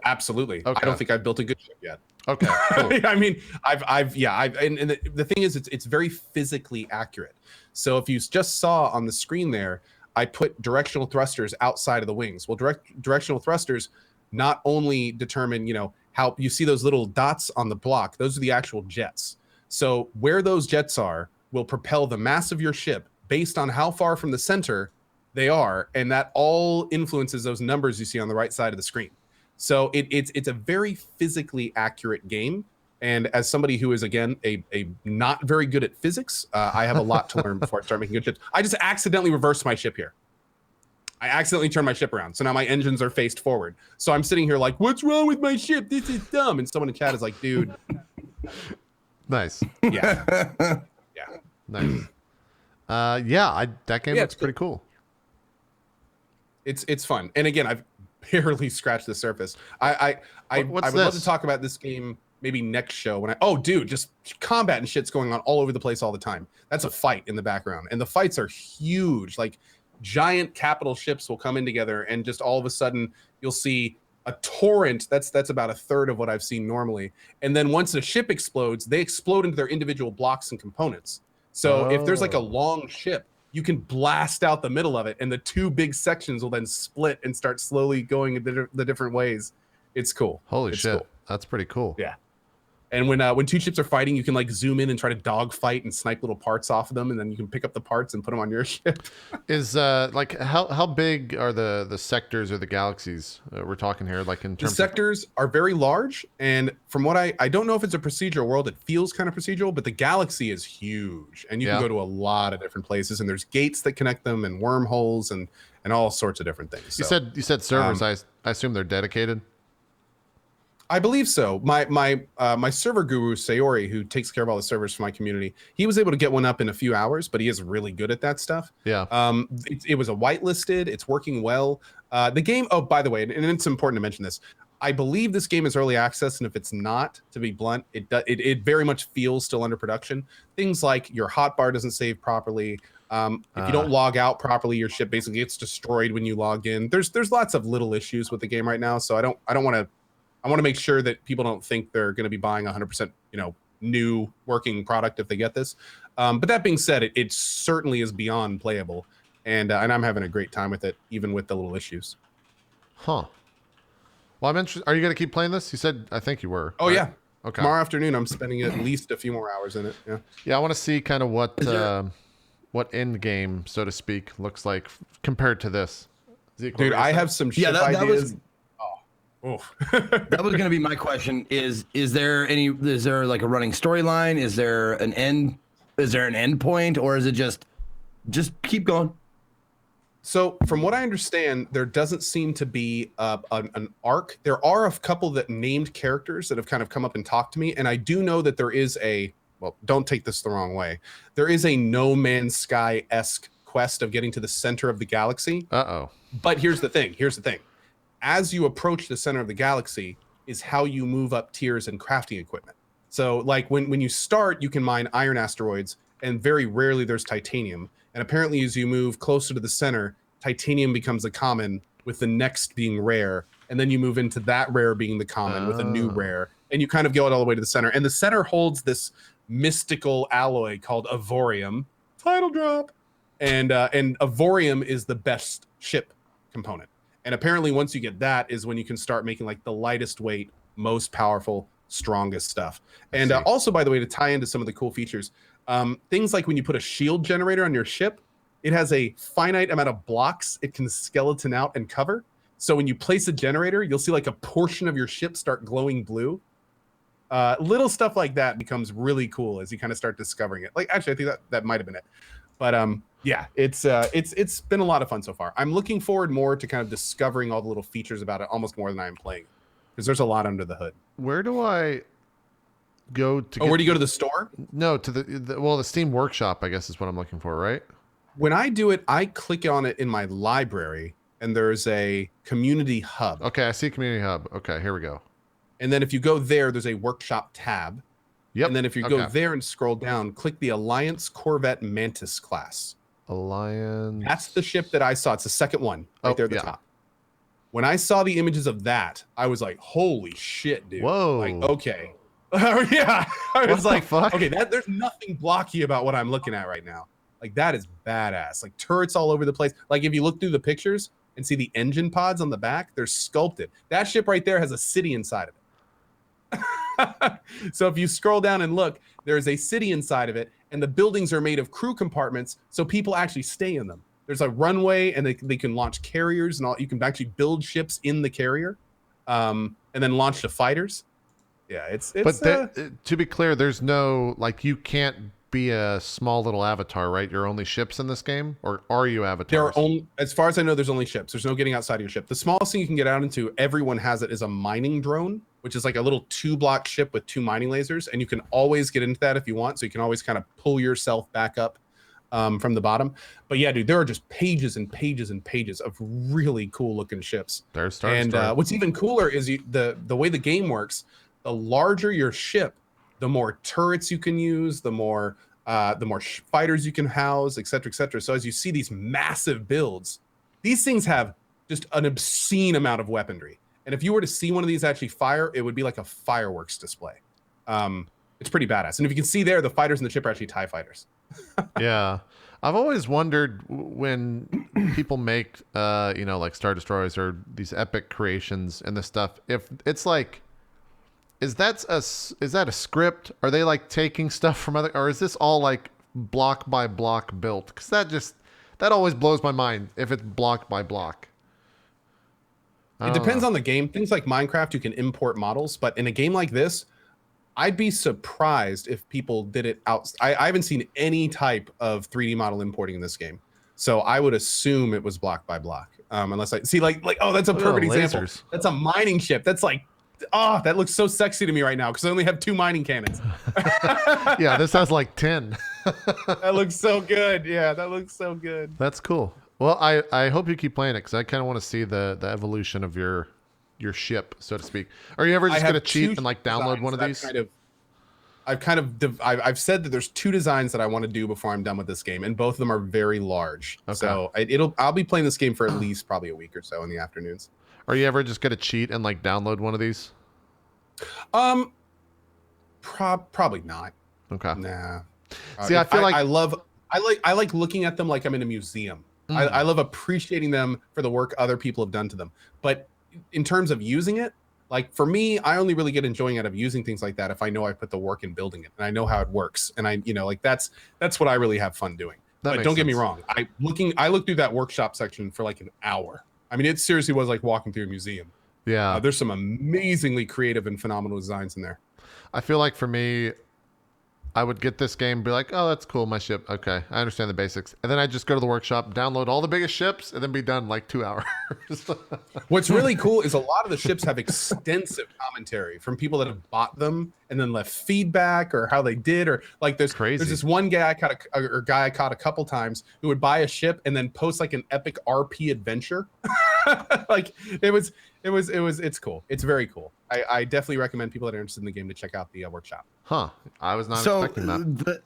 absolutely. Okay. I don't think I've built a good ship yet. Okay, cool. I mean, and the thing is, it's very physically accurate. So if you just saw on the screen there, I put directional thrusters outside of the wings. Well, directional thrusters not only determine, how you see those little dots on the block, those are the actual jets. So where those jets are will propel the mass of your ship based on how far from the center they are, and that all influences those numbers you see on the right side of the screen. So it's a very physically accurate game, and as somebody who is, again, a not very good at physics, I have a lot to learn before I start making good ships. I just accidentally reversed my ship here. I accidentally turned my ship around, so now my engines are faced forward. So I'm sitting here like, what's wrong with my ship? This is dumb. And someone in chat is like, dude. Nice. Yeah. Yeah. Nice. That game looks pretty cool. It's fun, and again, I've barely scratched the surface. I would love to talk about this game maybe next show when just combat and shit's going on all over the place all the time. That's a fight in the background, and the fights are huge. Like giant capital ships will come in together, and just all of a sudden you'll see a torrent. That's about a third of what I've seen normally. And then once a ship explodes, they explode into their individual blocks and components. So if there's like a long ship, you can blast out the middle of it, and the two big sections will then split and start slowly going the different ways. It's cool. Holy shit. Cool. That's pretty cool. Yeah. And when two ships are fighting, you can like zoom in and try to dogfight and snipe little parts off of them, and then you can pick up the parts and put them on your ship. Is like how big are the sectors or the galaxies we're talking here? Like in terms the sectors are very large, and from what I don't know if it's a procedural world. It feels kind of procedural, but the galaxy is huge, and you can go to a lot of different places, and there's gates that connect them, and wormholes, and all sorts of different things. You said servers. I assume they're dedicated. I believe so. My server guru Sayori, who takes care of all the servers for my community, he was able to get one up in a few hours, but he is really good at that stuff. Yeah. It was a whitelisted. It's working well. The game. Oh, by the way, and it's important to mention this. I believe this game is early access, and if it's not, to be blunt, it very much feels still under production. Things like your hotbar doesn't save properly. If you don't log out properly, your ship basically gets destroyed when you log in. There's lots of little issues with the game right now, so I want to make sure that people don't think they're going to be buying 100%, new working product if they get this. But that being said, it certainly is beyond playable, and I'm having a great time with it, even with the little issues. Huh. Well, I'm interested. Are you going to keep playing this? You said, I think you were. Oh, right? yeah. Okay. Tomorrow afternoon, I'm spending at least a few more hours in it. Yeah. Yeah, I want to see kind of what what end game, so to speak, looks like compared to this. Zeke, Dude, I have some ship ideas. That was gonna be my question. Is there like a running storyline? Is there an end point, or is it just keep going? So from what I understand, there doesn't seem to be an arc. There are a couple that named characters that have kind of come up and talked to me. And I do know that there is well, don't take this the wrong way. There is a No Man's Sky-esque quest of getting to the center of the galaxy. Uh-oh. But here's the thing. As you approach the center of the galaxy is how you move up tiers and crafting equipment. So like when you start, you can mine iron asteroids, and very rarely there's titanium. And apparently as you move closer to the center, titanium becomes a common, with the next being rare. And then you move into that rare being the common with a new rare. And you kind of go all the way to the center. And the center holds this mystical alloy called Avorion. Title drop. And Avorion is the best ship component. And apparently once you get that is when you can start making like the lightest weight, most powerful, strongest stuff. And also, by the way, to tie into some of the cool features, things like when you put a shield generator on your ship, it has a finite amount of blocks it can skeleton out and cover. So when you place a generator, you'll see like a portion of your ship start glowing blue. Little stuff like that becomes really cool as you kind of start discovering it. Like, actually, I think that might have been it. But yeah, it's been a lot of fun so far. I'm looking forward more to kind of discovering all the little features about it, almost more than I am playing, because there's a lot under the hood. Where do I go to? Where do you go to the store? No, to the Steam Workshop, I guess is what I'm looking for, right? When I do it, I click on it in my library, and there's a community hub. Okay, I see community hub. Okay, here we go. And then if you go there, there's a workshop tab. Yep. And then if you go there and scroll down, click the Alliance Corvette Mantis class. Alliance. That's the ship that I saw. It's the second one right there at the top. When I saw the images of that, I was like, holy shit, dude. Whoa. Like, okay. Yeah. I was like, fuck? Okay, there's nothing blocky about what I'm looking at right now. Like, that is badass. Like, turrets all over the place. Like, if you look through the pictures and see the engine pods on the back, they're sculpted. That ship right there has a city inside of it. So if you scroll down and look, there's a city inside of it, and the buildings are made of crew compartments, so people actually stay in them. There's a runway, and they can launch carriers and all. You can actually build ships in the carrier, and then launch the fighters. Yeah, it's. But to be clear, there's no, like, you can't be a small little avatar, right? You're only ships in this game, or are you avatars? There are only, as far as I know, there's only ships. There's no getting outside of your ship. The smallest thing you can get out into, everyone has it, is a mining drone, which is like a little 2-block ship with 2 mining lasers, and you can always get into that if you want. So you can always kind of pull yourself back up from the bottom. But yeah, dude, there are just pages and pages and pages of really cool looking ships. There's what's even cooler is the way the game works. The larger your ship, the more turrets you can use, the more fighters you can house, et cetera, et cetera. So as you see these massive builds, these things have just an obscene amount of weaponry. And if you were to see one of these actually fire, it would be like a fireworks display. It's pretty badass. And if you can see there, the fighters in the ship are actually TIE fighters. Yeah. I've always wondered when people make, like Star Destroyers or these epic creations and this stuff, if it's like, is that a script? Are they like taking stuff from other, or is this all like block by block built? Because that always blows my mind if it's block by block. It depends on the game. Things like Minecraft, you can import models, but in a game like this, I'd be surprised if people did it out. I haven't seen any type of 3D model importing in this game, so I would assume it was block by block. Unless I see like oh, that's a perfect example. That's a mining ship. That's like, oh, that looks so sexy to me right now because I only have 2 mining cannons. Yeah, this has like 10. That looks so good. Yeah, that looks so good. That's cool. Well, I hope you keep playing it because I kind of want to see the evolution of your ship, so to speak. Are you ever just going to cheat and like download one of these? I've said that there's 2 designs that I want to do before I'm done with this game, and both of them are very large. Okay. So I'll be playing this game for at least probably a week or so in the afternoons. Are you ever just going to cheat and like download one of these? Probably not. Okay. Nah. See, I feel like I like looking at them like I'm in a museum. I love appreciating them for the work other people have done to them. But in terms of using it, like for me, I only really get enjoying out of using things like that if I know I put the work in building it and I know how it works. And I, like that's what I really have fun doing. But don't get me wrong. I looked through that workshop section for like an hour. I mean, it seriously was like walking through a museum. Yeah. There's some amazingly creative and phenomenal designs in there. I feel like for me, I would get this game and be like, oh, that's cool, my ship. Okay, I understand the basics. And then I'd just go to the workshop, download all the biggest ships, and then be done in like 2 hours. What's really cool is a lot of the ships have extensive commentary from people that have bought them and then left feedback or how they did, or like there's this one guy I caught a couple times who would buy a ship and then post like an epic RP adventure. Like it's cool. It's very cool. I definitely recommend people that are interested in the game to check out the workshop. Huh. I was not expecting that.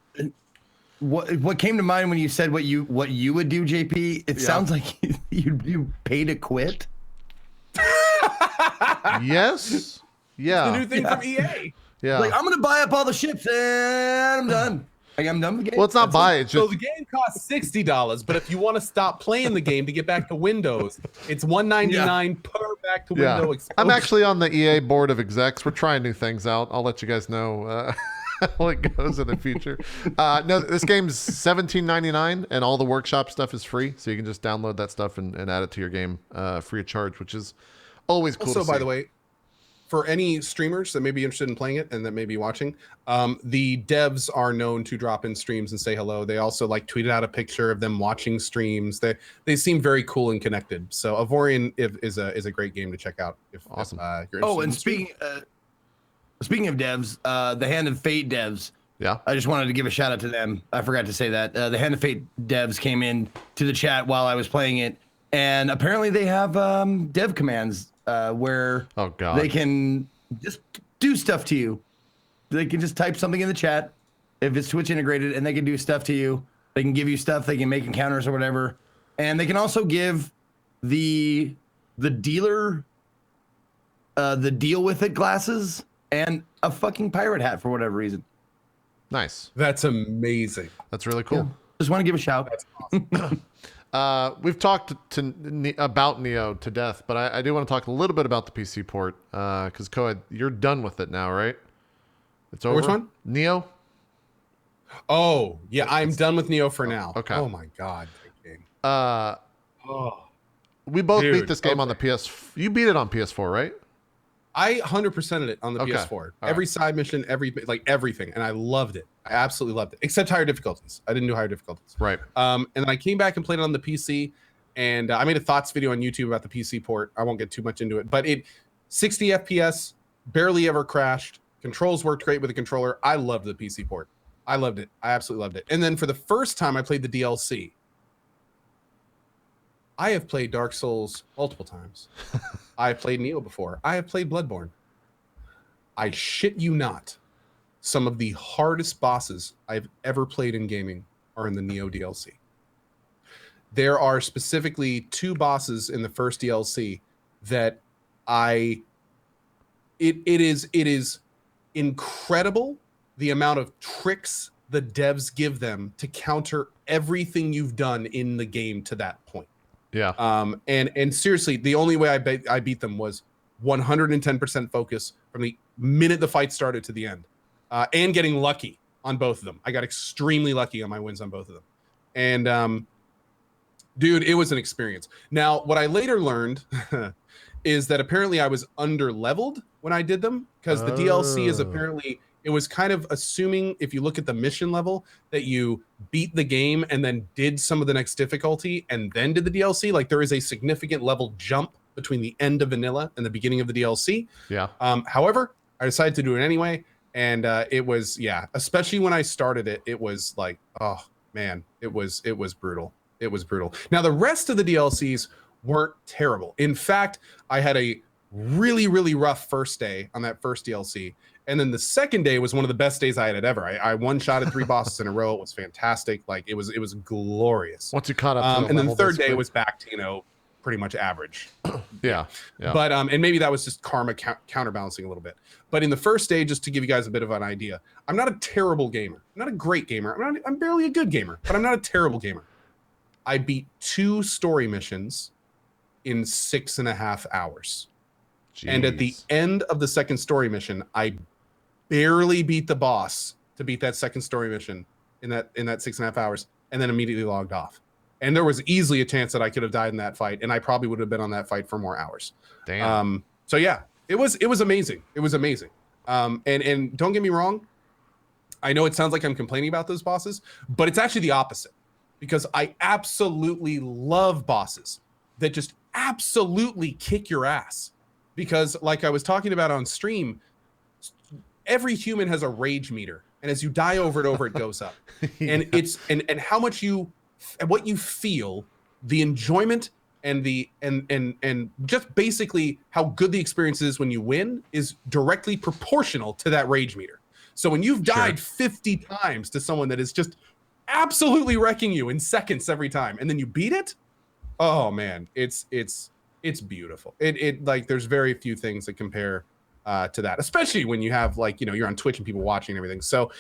What came to mind when you said what you would do, JP? It sounds like you pay to quit. Yes. Yeah. It's the new thing from EA. Yeah. Like, I'm gonna buy up all the ships and I'm done. Like, I'm done with the game. Well, it's not buy. It's just... So the game costs $60, but if you want to stop playing the game to get back to Windows, it's $199 per back to window exposure. I'm actually on the EA board of execs. We're trying new things out. I'll let you guys know how it goes in the future. No, this game's $17.99 and all the workshop stuff is free, so you can just download that stuff and add it to your game free of charge, which is always cool. Also, by the way, for any streamers that may be interested in playing it and that may be watching, the devs are known to drop in streams and say hello. They also like tweeted out a picture of them watching streams. They seem very cool and connected. So Avorion is a great game to check out. If you're interested. Oh, and speaking of devs, the Hand of Fate devs. Yeah. I just wanted to give a shout out to them. I forgot to say that. The Hand of Fate devs came in to the chat while I was playing it, and apparently they have dev commands where they can just do stuff to you. They can just type something in the chat if it's Twitch integrated, and they can do stuff to you. They can give you stuff. They can make encounters or whatever, and they can also give the dealer the deal with it glasses and a fucking pirate hat for whatever reason. Nice. That's amazing. That's really cool. Yeah. Just want to give a shout. That's awesome. We've talked about Nioh to death, but I do want to talk a little bit about the PC port because you're done with it now, right? It's over. Which one? Nioh. Oh yeah, I'm done with Nioh for now. Okay. Oh my god, that game. We both beat this game on the PS. You beat it on PS4, right? I 100%ed it on the PS4. Every side mission, everything, and I loved it. I absolutely loved it, except higher difficulties. I didn't do higher difficulties. Right. And then I came back and played it on the PC, and I made a thoughts video on YouTube about the PC port. I won't get too much into it, but 60 FPS, barely ever crashed. Controls worked great with the controller. I loved the PC port. I loved it. I absolutely loved it. And then for the first time, I played the DLC. I have played Dark Souls multiple times. I have played Nioh before. I have played Bloodborne. I shit you not. Some of the hardest bosses I've ever played in gaming are in the Nioh DLC. There are specifically 2 bosses in the first DLC that it is incredible the amount of tricks the devs give them to counter everything you've done in the game to that point. Yeah. And seriously, the only way I beat them was 110% focus from the minute the fight started to the end, and getting lucky on both of them. I got extremely lucky on my wins on both of them. And dude, it was an experience. Now, what I later learned is that apparently I was under-leveled when I did them, because the DLC is apparently, it was kind of assuming, if you look at the mission level, that you beat the game and then did some of the next difficulty and then did the DLC. Like, there is a significant level jump between the end of vanilla and the beginning of the DLC. Yeah. However, I decided to do it anyway. And it was, especially when I started it, it was like, oh man, it was brutal. It was brutal. Now, the rest of the DLCs weren't terrible. In fact, I had a really, really rough first day on that first DLC. And then the second day was one of the best days I had ever. I one-shotted 3 bosses in a row. It was fantastic. Like, it was glorious. Once you caught up, and then the third day was back to, pretty much average. Yeah. But and maybe that was just karma counterbalancing a little bit. But in the first day, just to give you guys a bit of an idea, I'm not a terrible gamer. I'm not a great gamer. I'm barely a good gamer, but I'm not a terrible gamer. I beat 2 story missions in 6.5 hours. Jeez. And at the end of the second story mission, I barely beat the boss to beat that second story mission in that 6.5 hours. and then immediately logged off. And there was easily a chance that I could have died in that fight, and I probably would have been on that fight for more hours. Damn. So yeah, it was amazing. It was amazing. And don't get me wrong, I know it sounds like I'm complaining about those bosses, but it's actually the opposite, because I absolutely love bosses that just absolutely kick your ass. Because like I was talking about on stream, every human has a rage meter, and as you die over and over, it goes up. And it's and how much what you feel, the enjoyment and the and just basically how good the experience is when you win is directly proportional to that rage meter. So when you've died 50 times to someone that is just absolutely wrecking you in seconds every time, and then you beat it, oh man, it's beautiful. It like there's very few things that compare to that, especially when you have like, you know, you're on Twitch and people watching and everything. So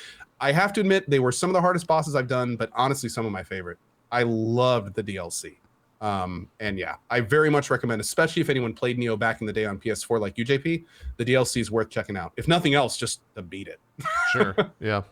I have to admit they were some of the hardest bosses I've done, but honestly some of my favorite. I loved the DLC. And yeah, I very much recommend, especially if anyone played Nioh back in the day on PS4 like UJP, the DLC is worth checking out. If nothing else, just to beat it. Sure. Yeah.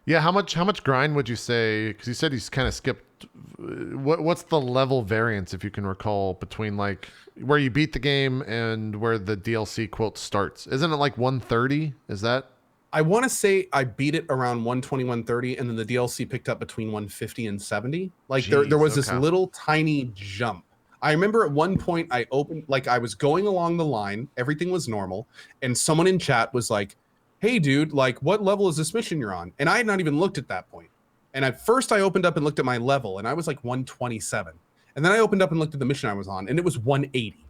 Yeah. How much grind would you say? Because you said he's kind of skipped. What's the level variance, if you can recall, between like where you beat the game and where the DLC quote starts? Isn't it like 130? Is that? I want to say I beat it around 120, 130, and then the DLC picked up between 150 and 70. Like there was this little tiny jump. I remember at one point I opened, like I was going along the line, everything was normal, and someone in chat was like, "Hey dude, like what level is this mission you're on?" And I had not even looked at that point. And at first I opened up and looked at my level, and I was like 127. And then I opened up and looked at the mission I was on, and it was 180.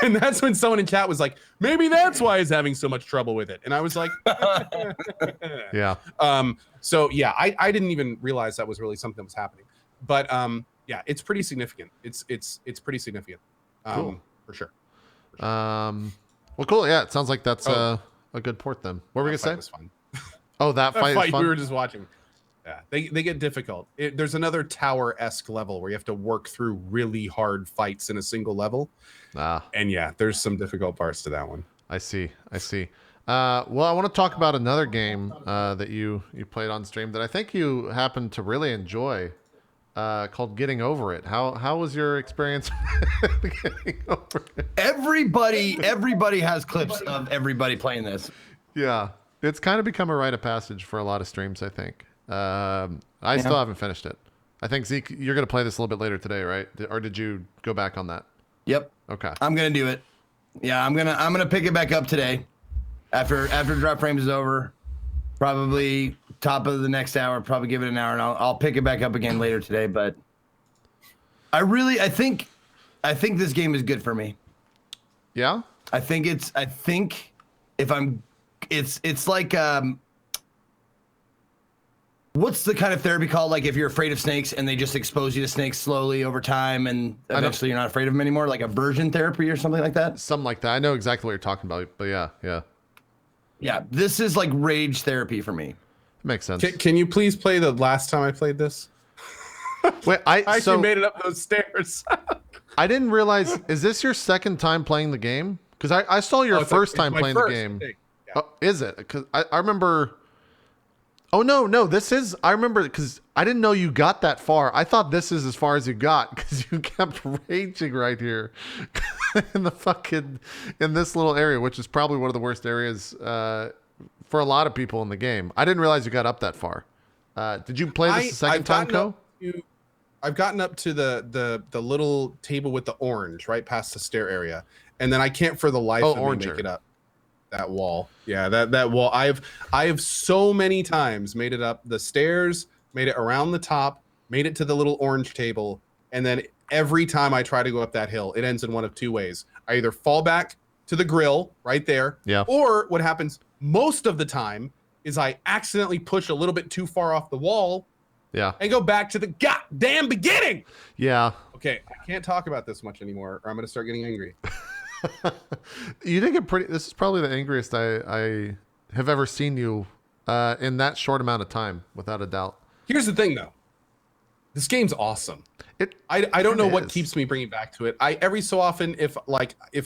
And that's when someone in chat was like, maybe that's why he's having so much trouble with it. And I was like, yeah. So yeah, I didn't even realize that was really something that was happening. But yeah, it's pretty significant. It's pretty significant. Cool. For sure. Well, cool. Yeah, it sounds like that's a good port then. What were we gonna say? Fun. Oh, that fight is fun? We were just watching. Yeah, they get difficult. There's another tower-esque level where you have to work through really hard fights in a single level. And yeah, there's some difficult parts to that one. I see. Well, I want to talk about another game that you played on stream that I think you happened to really enjoy, called Getting Over It. How was your experience getting over it? Everybody has clips of everybody playing this. Yeah, it's kind of become a rite of passage for a lot of streams, I think. I still haven't finished it. I think, Zeke, you're going to play this a little bit later today, right? Or did you go back on that? Yep. Okay. I'm going to do it. Yeah, I'm gonna pick it back up today after Drop Frames is over. Probably top of the next hour, probably give it an hour, and I'll pick it back up again later today. But I think this game is good for me. Yeah? I think it's like what's the kind of therapy called? Like if you're afraid of snakes and they just expose you to snakes slowly over time and eventually you're not afraid of them anymore, like aversion therapy or something like that? Something like that. I know exactly what you're talking about, but yeah. Yeah, this is like rage therapy for me. Makes sense. Can you please play the last time I played this? Wait, I actually made it up those stairs. I didn't realize, is this your second time playing the game? Because I saw your first time playing the game. Yeah. Oh, is it? Because I remember... Oh, no, this is... I remember because I didn't know you got that far. I thought this is as far as you got because you kept raging right here in this little area, which is probably one of the worst areas for a lot of people in the game. I didn't realize you got up that far. Did you play this the second time, Ko? I've gotten up to the little table with the orange right past the stair area, and then I can't for the life of me make it up. That wall. Yeah, that wall. I have so many times made it up the stairs, made it around the top, made it to the little orange table, and then every time I try to go up that hill, it ends in one of two ways. I either fall back to the grill right there, or what happens most of the time is I accidentally push a little bit too far off the wall, and go back to the goddamn beginning. Yeah. Okay, I can't talk about this much anymore, or I'm gonna start getting angry. You did get pretty. This is probably the angriest I have ever seen you in that short amount of time, without a doubt. Here's the thing, though. This game's awesome. I don't know what keeps me bringing back to it. Every so often, if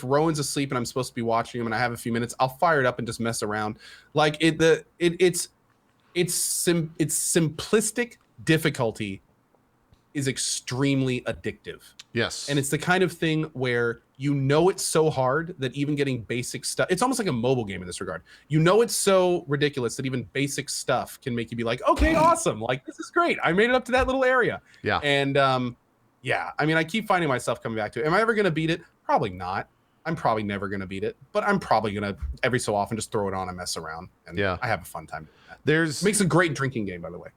Rowan's asleep and I'm supposed to be watching him and I have a few minutes, I'll fire it up and just mess around. Like it's simplistic difficulty is extremely addictive. Yes. And it's the kind of thing where you know it's so hard that even getting basic stuff, it's almost like a mobile game in this regard. You know it's so ridiculous that even basic stuff can make you be like, okay, awesome. Like, this is great. I made it up to that little area. Yeah. And yeah, I mean, I keep finding myself coming back to it. Am I ever going to beat it? Probably not. I'm probably never going to beat it, but I'm probably going to every so often just throw it on and mess around. And yeah, I have a fun time doing that. Makes a great drinking game, by the way.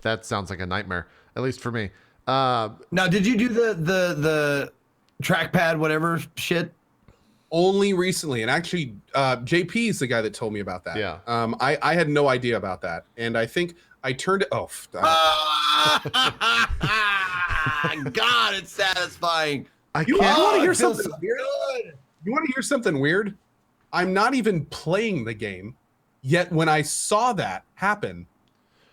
That sounds like a nightmare, at least for me. Now, did you do the trackpad whatever shit? Only recently, and actually, JP is the guy that told me about that. Yeah. I had no idea about that, and I think I turned it. Oh, God, it's satisfying. You want to hear something weird? You want to hear something weird? I'm not even playing the game, yet when I saw that happen,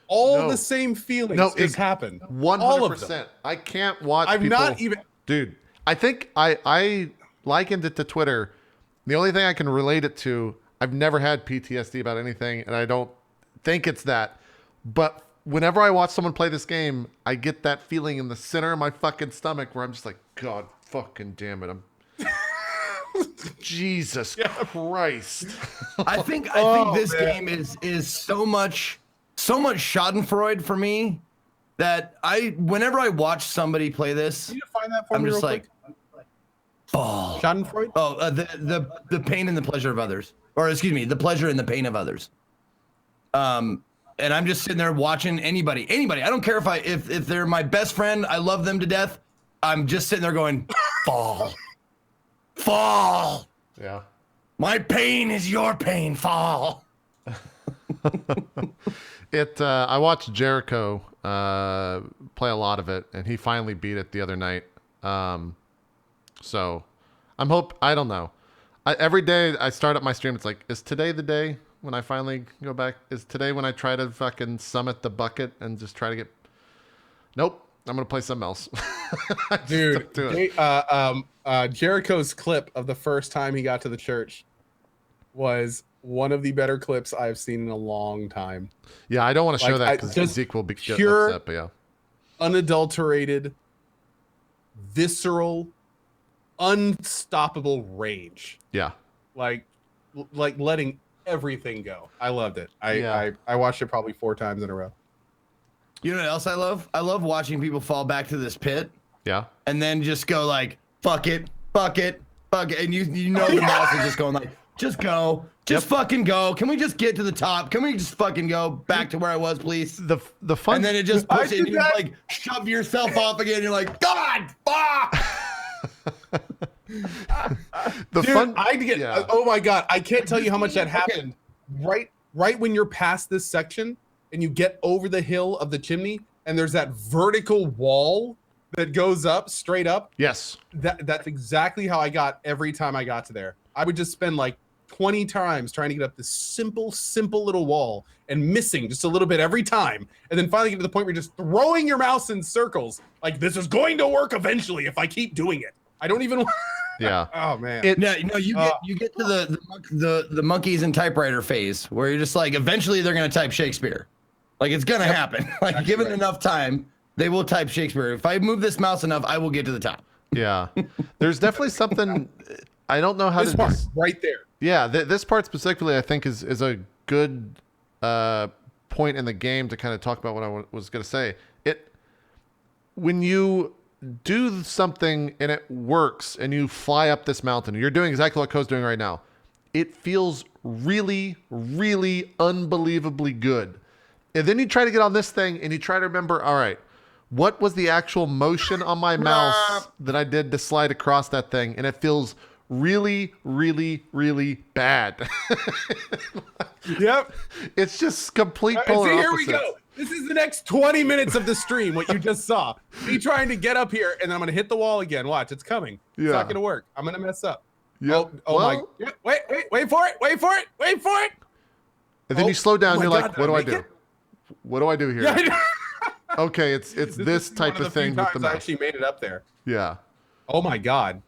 all the same feelings just happened. 100%. I can't watch. I'm not even, dude. I think I likened it to Twitter. The only thing I can relate it to, I've never had PTSD about anything, and I don't think it's that. But whenever I watch someone play this game, I get that feeling in the center of my fucking stomach where I'm just like, God fucking damn it, I'm Jesus Christ. I think this game is so much Schadenfreude for me that whenever I watch somebody play this, can you find that for I'm me just real like, quick? oh, Schadenfreude. Oh, the pain and the pleasure of others, or excuse me, the pleasure and the pain of others. And I'm just sitting there watching anybody. I don't care if they're my best friend, I love them to death. I'm just sitting there going, fall. Yeah. My pain is your pain. Fall. I watched Jericho play a lot of it, and he finally beat it the other night. So I don't know. Every day I start up my stream, it's like, is today the day when I finally go back? Is today when I try to fucking summit the bucket and just try to get... Nope. I'm going to play something else. Dude, Jericho's clip of the first time he got to the church was one of the better clips I've seen in a long time. Yeah, I don't want to show that because Zeke will be pure, upset, but yeah. Unadulterated, visceral, unstoppable rage. Yeah. Like letting everything go. I loved it. I watched it probably 4 times in a row. You know what else I love? I love watching people fall back to this pit. Yeah. And then just go like, fuck it. And you know the mouse is just going like, just go. Just fucking go. Can we just get to the top? Can we just fucking go back to where I was, please? The fun. And then it just pushes you like shove yourself off again. You're like, God, fuck. Fun. Oh my God. I can't tell you how much that happened. Right when you're past this section and you get over the hill of the chimney and there's that vertical wall that goes up straight up. Yes. That's exactly how I got every time I got to there. I would just spend like 20 times trying to get up this simple little wall and missing just a little bit every time. And then finally get to the point where you're just throwing your mouse in circles. Like, this is going to work eventually if I keep doing it. I don't even Yeah. Oh man. You get to the monkeys and typewriter phase where you're just like, eventually they're gonna type Shakespeare. Like, it's gonna happen. Like, given enough time, they will type Shakespeare. If I move this mouse enough, I will get to the top. Yeah. There's definitely something I don't know how this part right there. Yeah, this part specifically I think is a good point in the game to kind of talk about what I was going to say. When you do something and it works and you fly up this mountain, you're doing exactly what Co's doing right now. It feels really, really unbelievably good. And then you try to get on this thing and you try to remember, all right, what was the actual motion on my mouse that I did to slide across that thing? And it feels really, really, really bad. Yep. It's just complete polar opposites. Here we go. This is the next 20 minutes of the stream, what you just saw. Me trying to get up here, and then I'm going to hit the wall again. Watch, it's coming. Yeah. It's not going to work. I'm going to mess up. Yep. My. Yeah, wait for it. And then you slow down, you're like, what do I do? What do I do here? Yeah, okay, it's this type of thing with the mouse. I actually made it up there. Yeah. Oh my God.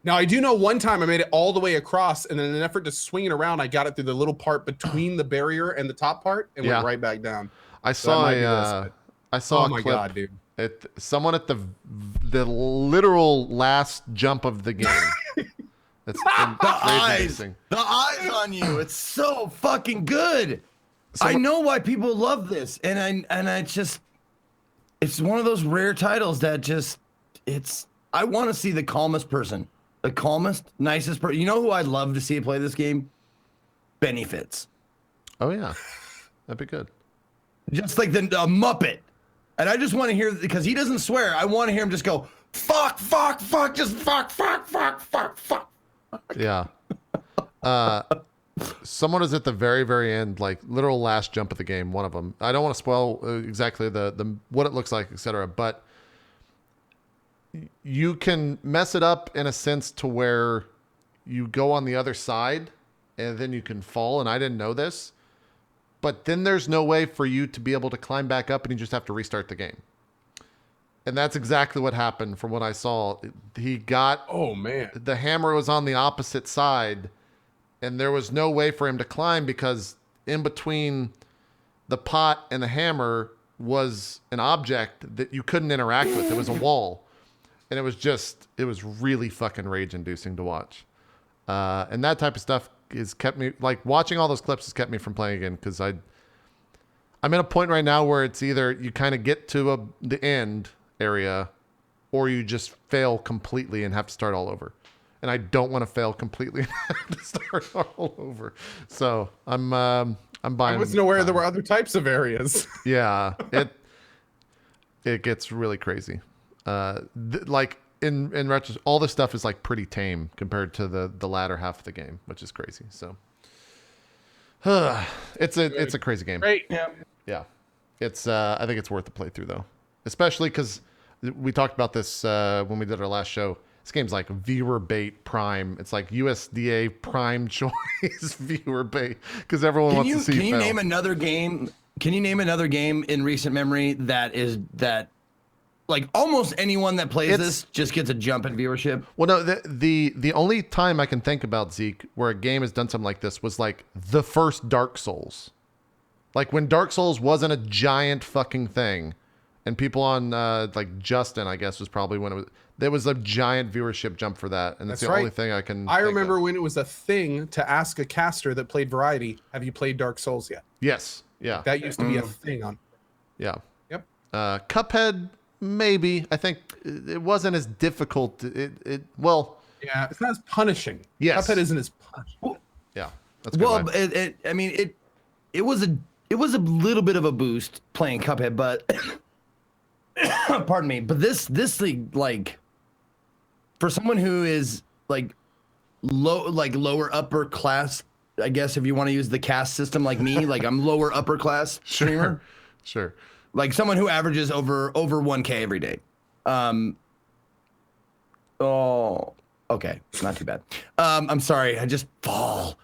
Now I do know one time I made it all the way across, and in an effort to swing it around, I got it through the little part between the barrier and the top part and went right back down. I saw I saw Oh a my clip. God, dude. Someone at the literal last jump of the game. It's The eyes on you. It's so fucking good. I know why people love this, and I just, it's one of those rare titles that just, I want to see the calmest person, the calmest, nicest person. You know who I'd love to see play this game? Benny Fitz. Oh yeah, that'd be good. Just like the Muppet. And I just want to hear, because he doesn't swear, I want to hear him just go, fuck, fuck, fuck, just fuck, fuck, fuck, fuck, fuck. Yeah. Someone is at the very, very end, like literal last jump of the game. One of them. I don't want to spoil exactly the what it looks like, etc. But you can mess it up in a sense to where you go on the other side and then you can fall. And I didn't know this, but then there's no way for you to be able to climb back up, and you just have to restart the game. And that's exactly what happened from what I saw. He got, Oh man. the hammer was on the opposite side, and there was no way for him to climb because in between the pot and the hammer was an object that you couldn't interact with. It was a wall. And it was really fucking rage inducing to watch. And that type of stuff has kept me, like watching all those clips has kept me from playing again. Cause I'm at a point right now where it's either you kind of get to the end area or you just fail completely and have to start all over. And I don't want to fail completely and have to start all over. So I'm buying. I wasn't aware there were other types of areas. Yeah, it gets really crazy. Like in retro, all this stuff is like pretty tame compared to the latter half of the game, which is crazy. So it's a crazy game. Great. Yeah, it's I think it's worth the playthrough though, especially because we talked about this when we did our last show. This game's like viewer bait prime. It's like USDA prime choice viewer bait because everyone wants to see. Can you name another game? Can you name another game in recent memory that like almost anyone that plays this just gets a jump in viewership? Well, no, the only time I can think about, Zeke, where a game has done something like this was like the first Dark Souls. Like when Dark Souls wasn't a giant fucking thing, and people on like Justin, I guess, was probably when it was. There was a giant viewership jump for that, and that's the only thing I can. I remember when it was a thing to ask a caster that played variety, "Have you played Dark Souls yet?" Yes. Yeah. That used to be a thing on. Yeah. Yep. Cuphead, maybe. I think it wasn't as difficult. Well. Yeah, it's not as punishing. Yes. Cuphead isn't as punishing. Yeah. That's good. Well, it was a little bit of a boost playing Cuphead, but pardon me. But this like for someone who is like lower upper class, I guess if you want to use the caste system like me, like I'm lower upper class streamer. Sure. Like someone who averages over 1K every day. Oh, okay, not too bad. I'm sorry, I just fall.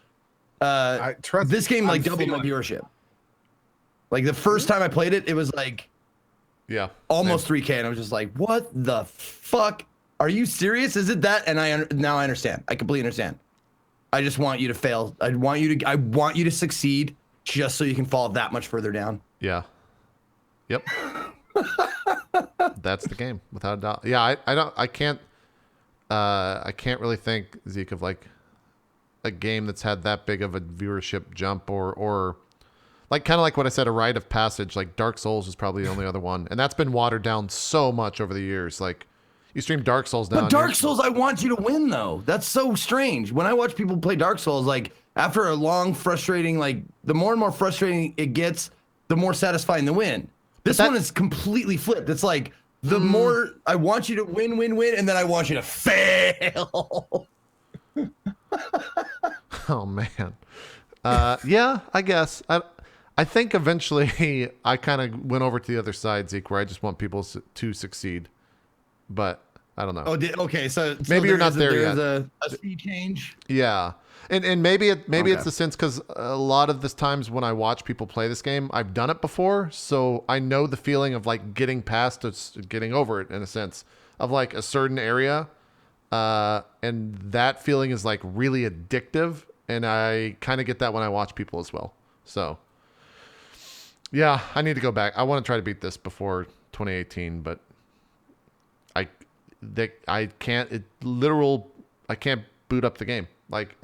I trust this game like doubled my viewership. Like the first time I played it, it was like almost 3K, and I was just like, what the fuck? Are you serious? Is it that? And now I understand. I completely understand. I just want you to fail. I want you to succeed just so you can fall that much further down. Yeah. Yep. That's the game, without a doubt. Yeah, I can't really think, Zeke, of like a game that's had that big of a viewership jump or like kind of like what I said, a rite of passage. Like Dark Souls is probably the only other one, and that's been watered down so much over the years. Like you stream Dark Souls now. But Dark Souls, I want you to win though. That's so strange. When I watch people play Dark Souls, like after a long, frustrating, like the more and more frustrating it gets, the more satisfying the win. This one is completely flipped. It's like the more I want you to win, and then I want you to fail. Oh man. Yeah, I guess. I think eventually I kind of went over to the other side, Zeke, where I just want people to succeed. But I don't know. Oh, okay. So maybe you're not there yet. There's a sea change. Yeah. And maybe it's the sense because a lot of the times when I watch people play this game, I've done it before, so I know the feeling of like getting past it, getting over it in a sense of like a certain area, and that feeling is like really addictive, and I kind of get that when I watch people as well. So Yeah, I need to go back. I want to try to beat this before 2018, but I can't. I can't boot up the game. Like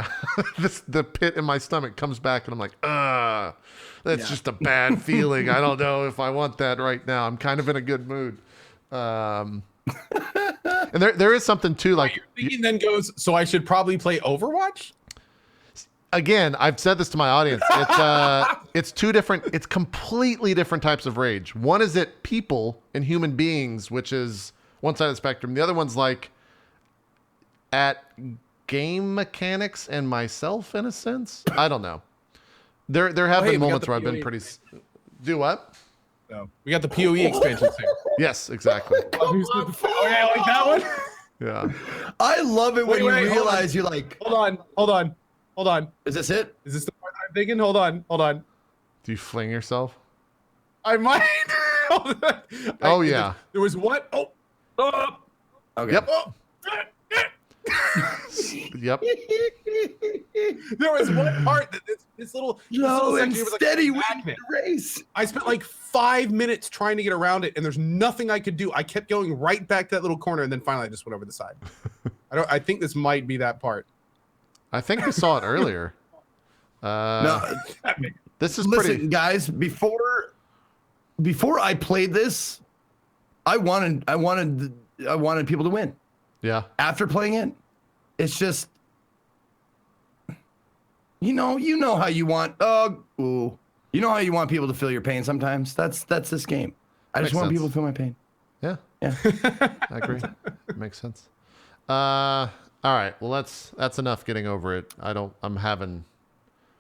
the pit in my stomach comes back, and I'm like, that's just a bad feeling. I don't know if I want that right now. I'm kind of in a good mood. And there is something too, like Your thinking then goes, so I should probably play Overwatch? Again, I've said this to my audience. It's it's completely different types of rage. One is at people and human beings, which is one side of the spectrum. The other one's like at game mechanics and myself in a sense. I don't know. There have been moments where I've been pretty. Do what? No, we got the PoE expansion soon. Yes, exactly. Oh, yeah, like that one. Yeah. I love it when you Wait, realize you're like, Hold on. is this it? Is this the part I'm thinking? Hold on. Do you fling yourself? I might. Oh yeah. There was one. Oh. Okay. Yep. Yep. There was one part that this little And section was like steady a win magnet. the race. I spent like 5 minutes trying to get around it, and there's nothing I could do. I kept going right back to that little corner, and then finally I just went over the side. I think this might be that part. I think we saw it earlier. No, This is listen, pretty. guys. Before I played this, I wanted people to win. Yeah. After playing it, it's just, you know how you want. You know how you want people to feel your pain. Sometimes that's this game. I just Makes want sense. people to feel my pain. Yeah. Yeah. I agree. Makes sense. All right. Well, that's enough getting over it. I'm having.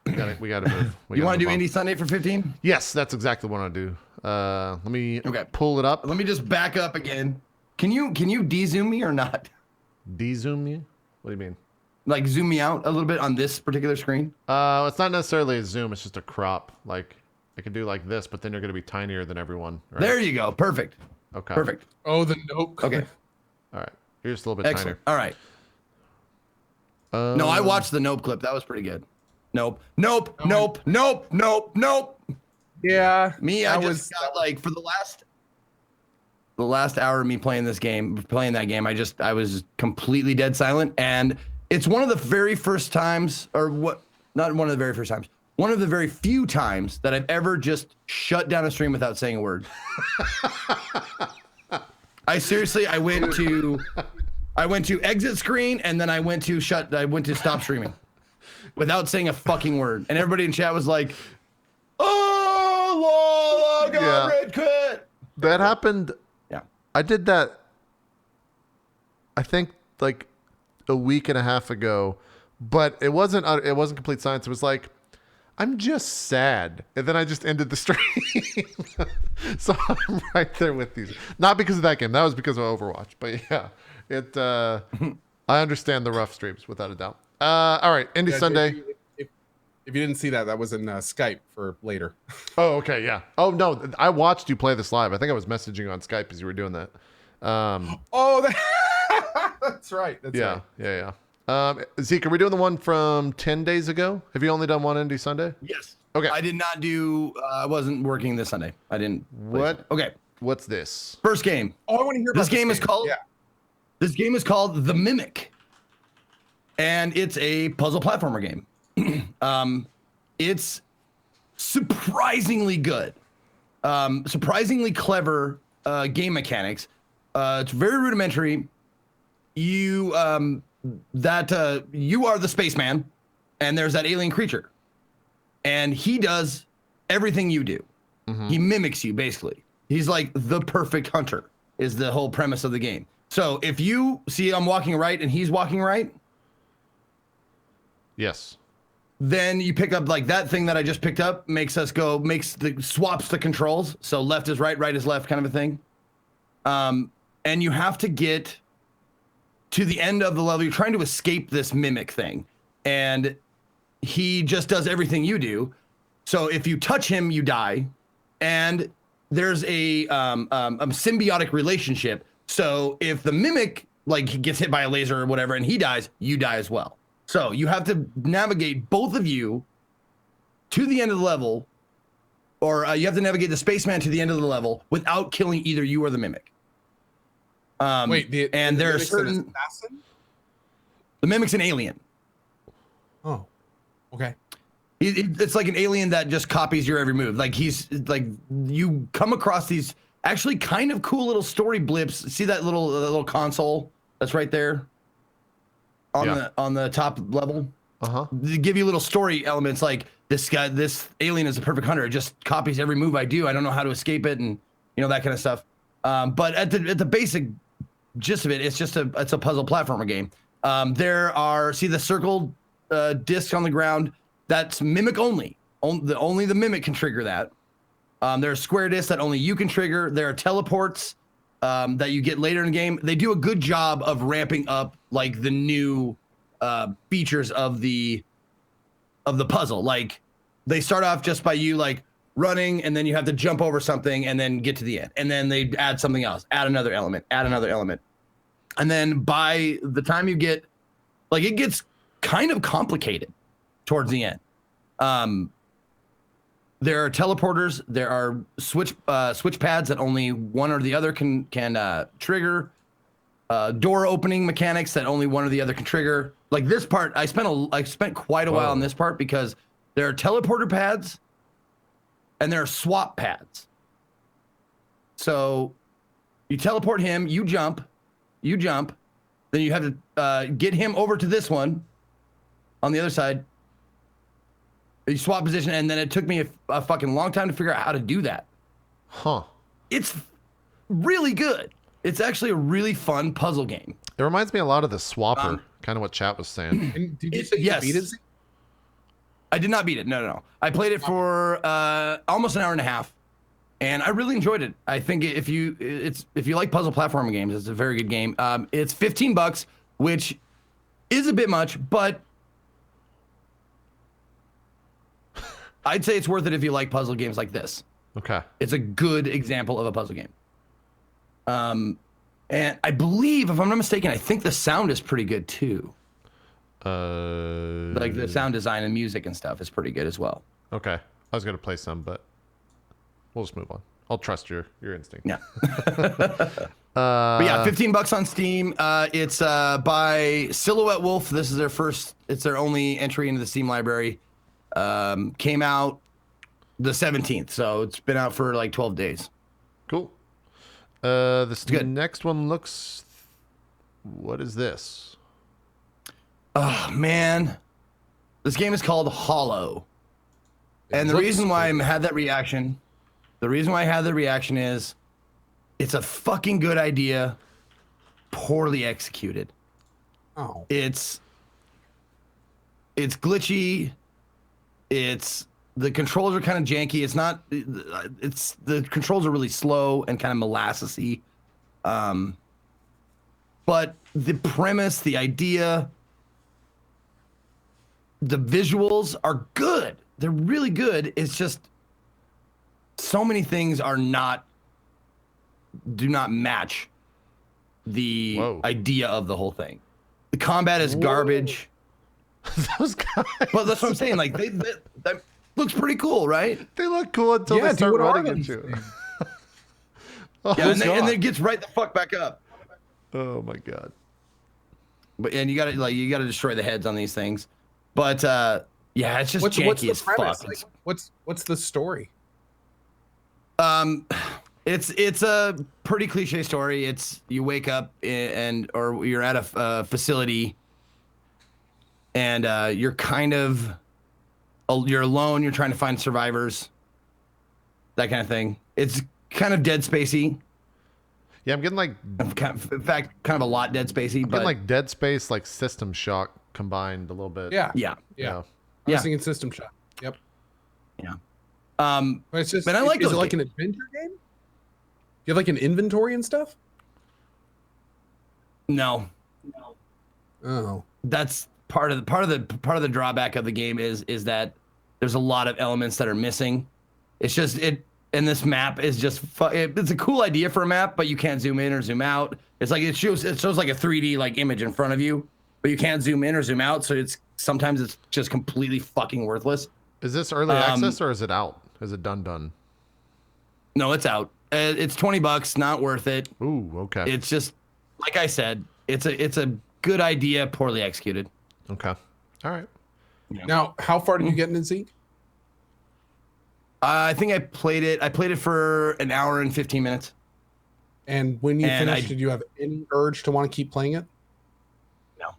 We gotta move. You want to do Indie Sunday for 15? Yes, that's exactly what I do. Let me pull it up. Let me just back up again. Can you de-zoom me or not? De-zoom you? What do you mean? Like zoom me out a little bit on this particular screen? It's not necessarily a zoom. It's just a crop. Like I can do like this, but then you're gonna be tinier than everyone. Right? There you go. Perfect. Okay. Perfect. Oh, the nope. Okay. All right. You're just a little bit Excellent. All right. No, I watched the Nope clip. That was pretty good. Nope. Yeah. Me, I just got like for the last hour of me playing that game, I was completely dead silent. And it's one of the very first times, not one of the very first times, one of the very few times that I've ever just shut down a stream without saying a word. I went to exit screen and then I went to stop streaming without saying a fucking word. And everybody in chat was like, oh, I got red quit. That happened. Yeah. I did that, I think, like a week and a half ago, but it wasn't complete silence. It was like, I'm just sad. And then I just ended the stream. So I'm right there with these. Not because of that game. That was because of Overwatch. But yeah, I understand the rough streams without a doubt. All right, Indie Sunday. If you didn't see that was in Skype for later. Oh, okay, yeah. Oh no, I watched you play this live. I think I was messaging you on Skype as you were doing that. That's right. That's right. Yeah. Zeke, are we doing the one from 10 days ago? Have you only done one Indie Sunday? Yes. Okay. I did not do. I wasn't working this Sunday. I didn't. What? Okay. What's this? First game. Oh, I want to hear about This game is called. Yeah. This game is called The Mimic, and it's a puzzle platformer game. It's surprisingly good, surprisingly clever game mechanics. It's very rudimentary. You are the spaceman, and there's that alien creature, and he does everything you do. Mm-hmm. He mimics you, basically. He's like the perfect hunter, is the whole premise of the game. So if you see I'm walking right and he's walking right, Yes. then you pick up like that thing that I just picked up, swaps the controls. So left is right is left, kind of a thing. And you have to get to the end of the level. You're trying to escape this mimic thing, and he just does everything you do. So if you touch him, you die, and there's a symbiotic relationship. So if the mimic like gets hit by a laser or whatever, and he dies, you die as well. So you have to navigate both of you to the end of the level you have to navigate the spaceman to the end of the level without killing either you or the mimic. Wait, and there are mimic's an certain. assassin? The mimic's an alien. Oh, okay. It's like an alien that just copies your every move. Like he's like you come across these actually kind of cool little story blips. See that little console that's right there on the top level. They give you little story elements like this alien is a perfect hunter. It just copies every move I do. I don't know how to escape it, and that kind of stuff. But at the basic gist of it, it's a puzzle platformer game. There are the circled discs on the ground. That's mimic only. Only the mimic can trigger that. There are square discs that only you can trigger. There are teleports that you get later in the game. They do a good job of ramping up like the new features of the puzzle. Like they start off just by you like running, and then you have to jump over something and then get to the end. And then they add something else, add another element. And then by the time you get it gets kind of complicated towards the end. There are teleporters. There are switch pads that only one or the other can trigger. Door opening mechanics that only one or the other can trigger. Like this part, I spent quite a while on this part because there are teleporter pads and there are swap pads. So you teleport him, you jump, then you have to get him over to this one on the other side. You swap position, and then it took me a fucking long time to figure out how to do that. It's really good. It's actually a really fun puzzle game. It reminds me a lot of the Swapper, kind of what chat was saying. And did you say you beat it? I did not beat it. No. I played it for almost an hour and a half, and I really enjoyed it. I think if you like puzzle platforming games, it's a very good game. It's $15, which is a bit much, but I'd say it's worth it if you like puzzle games like this. Okay. It's a good example of a puzzle game. And I believe, if I'm not mistaken, I think the sound is pretty good too. Like the sound design and music and stuff is pretty good as well. Okay. I was going to play some, but we'll just move on. I'll trust your instinct. Yeah. But yeah, $15 on Steam. It's by Silhouette Wolf. This is it's their only entry into the Steam library. Came out the 17th, so it's been out for like 12 days. Cool. This next one looks... What is this? Oh, man. This game is called Hollow. And the reason why I had that reaction is it's a fucking good idea, poorly executed. Oh. It's glitchy. The controls are kind of janky. The controls are really slow and kind of molassesy. But the premise, the idea, the visuals are good. They're really good. It's just so many things do not match the idea of the whole thing. The combat is garbage. Those guys. But that's what I'm saying. Like that looks pretty cool, right? They look cool until they start running at you. And then it gets right the fuck back up. Oh my god. And you gotta destroy the heads on these things. But yeah, it's just janky as fuck. Like, what's the story? It's a pretty cliche story. It's you wake up or you're at a facility, and you're you're alone. You're trying to find survivors. That kind of thing. It's kind of Dead Spacey. Yeah, I'm getting like, in fact, kind of a lot Dead Spacey. I'm getting like Dead Space, like System Shock combined a little bit. Yeah. I was thinking System Shock. Yep. Yeah. But it's just. But I like. Is it like an adventure game? You have like an inventory and stuff? No. Oh. That's part of the drawback of the game is that there's a lot of elements that are missing. It's just and this map is just it's a cool idea for a map, but you can't zoom in or zoom out. It's like it shows like a 3D like image in front of you, but you can't zoom in or zoom out, so sometimes it's just completely fucking worthless. Is this early access or is it out? Is it done? No, it's out. It's $20. Not worth it. Ooh, okay. It's just like I said. It's a good idea, poorly executed. Okay. All right. Now, how far did you get into Zeke? I think I played it for an hour and 15 minutes. And when you finished, did you have any urge to want to keep playing it? No.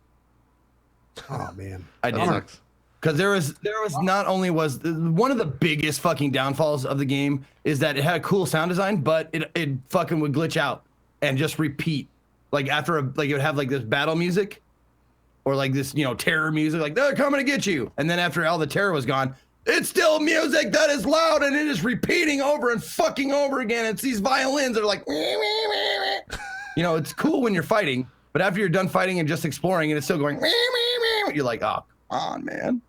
Oh man, I didn't. Because there was not only was one of the biggest fucking downfalls of the game is that it had a cool sound design, but it fucking would glitch out and just repeat. Like after it would have like this battle music or like this, terror music, like they're coming to get you. And then after all the terror was gone, it's still music that is loud and it is repeating over and fucking over again. It's these violins that are like, it's cool when you're fighting, but after you're done fighting and just exploring and it's still going, you're like, oh, come on, man.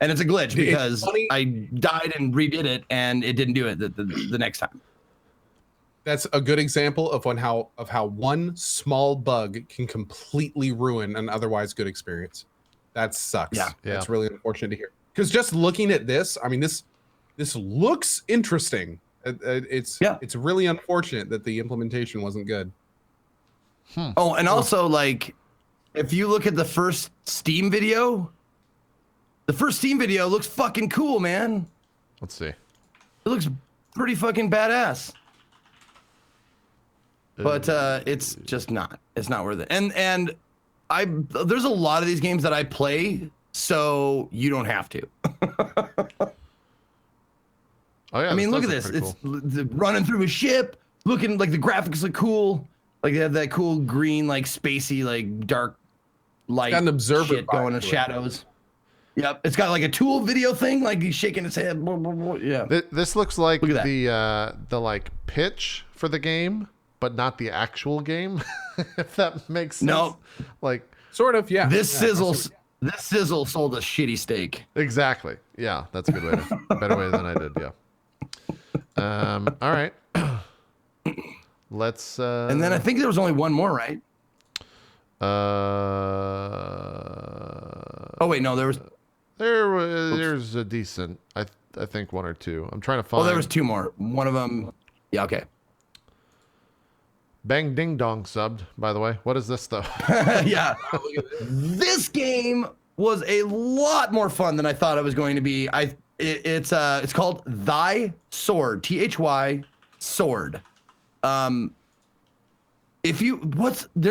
And it's a glitch because I died and redid it and it didn't do it the next time. That's a good example of how one small bug can completely ruin an otherwise good experience. That sucks. Yeah. That's really unfortunate to hear. Because just looking at this, I mean, this looks interesting. It's really unfortunate that the implementation wasn't good. Oh, and also like, if you look at the first Steam video looks fucking cool, man. Let's see. It looks pretty fucking badass. But it's just not. It's not worth it. And there's a lot of these games that I play, so you don't have to. Oh yeah. I mean, look at this. It's running through a ship, looking like the graphics look cool. Like they have that cool green, like spacey, like dark light got an observer shit going in shadows. Yep, it's got like a Tool video thing, like he's shaking his head. Yeah. This looks like Look at the like pitch for the game, but not the actual game. If that makes sense. No. Like sort of, yeah. This sizzle sold a shitty steak. Exactly. Yeah, that's a good way better way than I did. Yeah. All right. Let's. And then I think there was only one more, right? Oh wait, no, there's a decent. I think one or two. I'm trying to find. Oh, there was two more. One of them. Yeah. Okay. Bang Ding Dong subbed, by the way. What is this though? Yeah. This game was a lot more fun than I thought it was going to be. It's called Thy Sword. THY Sword. There's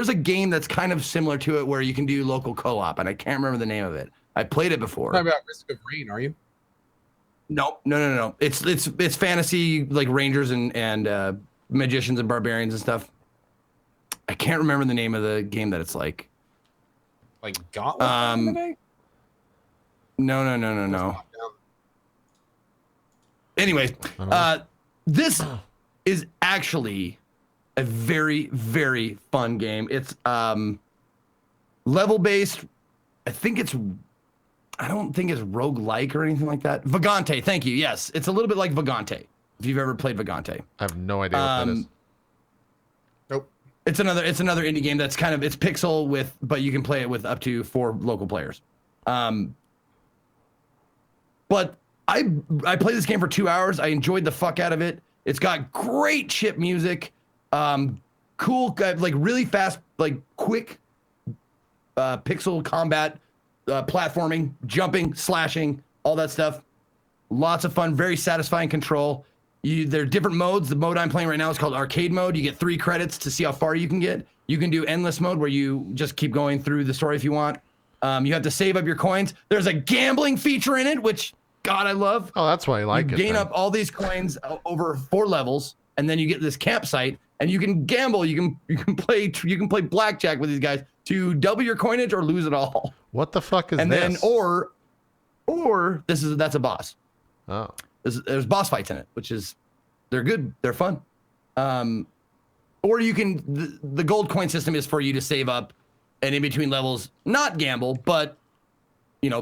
a game that's kind of similar to it where you can do local co-op, and I can't remember the name of it. I played it before. Talking about Risk of Rain, are you? No. It's fantasy, like rangers and magicians and barbarians and stuff. I can't remember the name of the game that it's like. Like Gauntlet? No. Anyways, this is actually a very, very fun game. It's level based. I don't think it's roguelike or anything like that. Vagante, thank you. Yes, it's a little bit like Vagante. If you've ever played Vagante. I have no idea what that is. Nope. It's another indie game that's it's pixel but you can play it with up to 4 local players. But I played this game for 2 hours. I enjoyed the fuck out of it. It's got great ship music, cool, like really fast, like quick pixel combat, platforming, jumping, slashing, all that stuff. Lots of fun, very satisfying control. There are different modes. The mode I'm playing right now is called arcade mode. You get 3 credits to see how far you can get. You can do endless mode where you just keep going through the story if you want. You have to save up your coins. There's a gambling feature in it, which God, I love. Oh, that's why I like it. You gain up all these coins over 4 levels, and then you get this campsite, and you can gamble. You can play blackjack with these guys to double your coinage or lose it all. What the fuck is and this? And then or that's a boss. Oh. There's boss fights in it, they're good. They're fun. Or you can the gold coin system is for you to save up, and in between levels, not gamble, but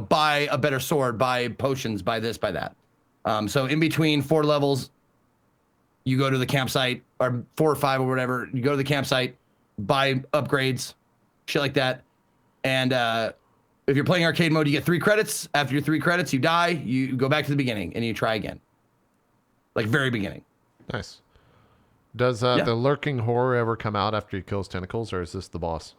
buy a better sword, buy potions, buy this, buy that. So in between 4 levels, you go to the campsite, or 4 or 5 or whatever. You go to the campsite, buy upgrades, shit like that. And if you're playing arcade mode, you get 3 credits. After your 3 credits, you die. You go back to the beginning and you try again. like very beginning. Nice. Does the lurking horror ever come out after he kills tentacles, or is this the boss?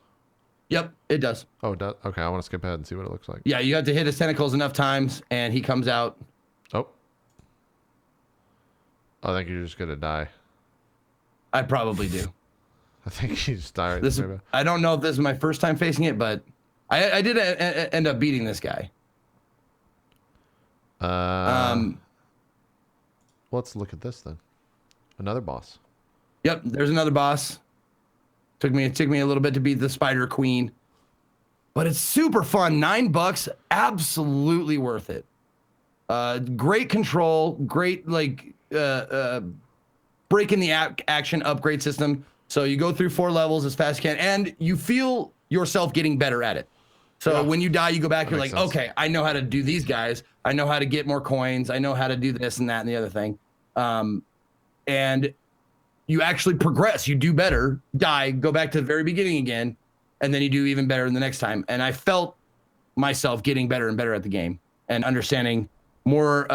Yep, it does. Oh, okay. I want to skip ahead and see what it looks like. Yeah, you have to hit his tentacles enough times, and he comes out. Oh. I think you're just gonna die. I probably do. I think you just died. I don't know if this is my first time facing it, but I did end up beating this guy. Let's look at this then. Another boss. Yep, there's another boss. It took me a little bit to beat the Spider Queen, but it's super fun. $9, absolutely worth it. Great control, great like breaking the action upgrade system. So you go through 4 levels as fast as you can, and you feel yourself getting better at it. So when you die, you go back, you're like, okay, I know how to do these guys. I know how to get more coins. I know how to do this and that and the other thing. And you actually progress. You do better, die, go back to the very beginning again, and then you do even better the next time. And I felt myself getting better and better at the game and understanding more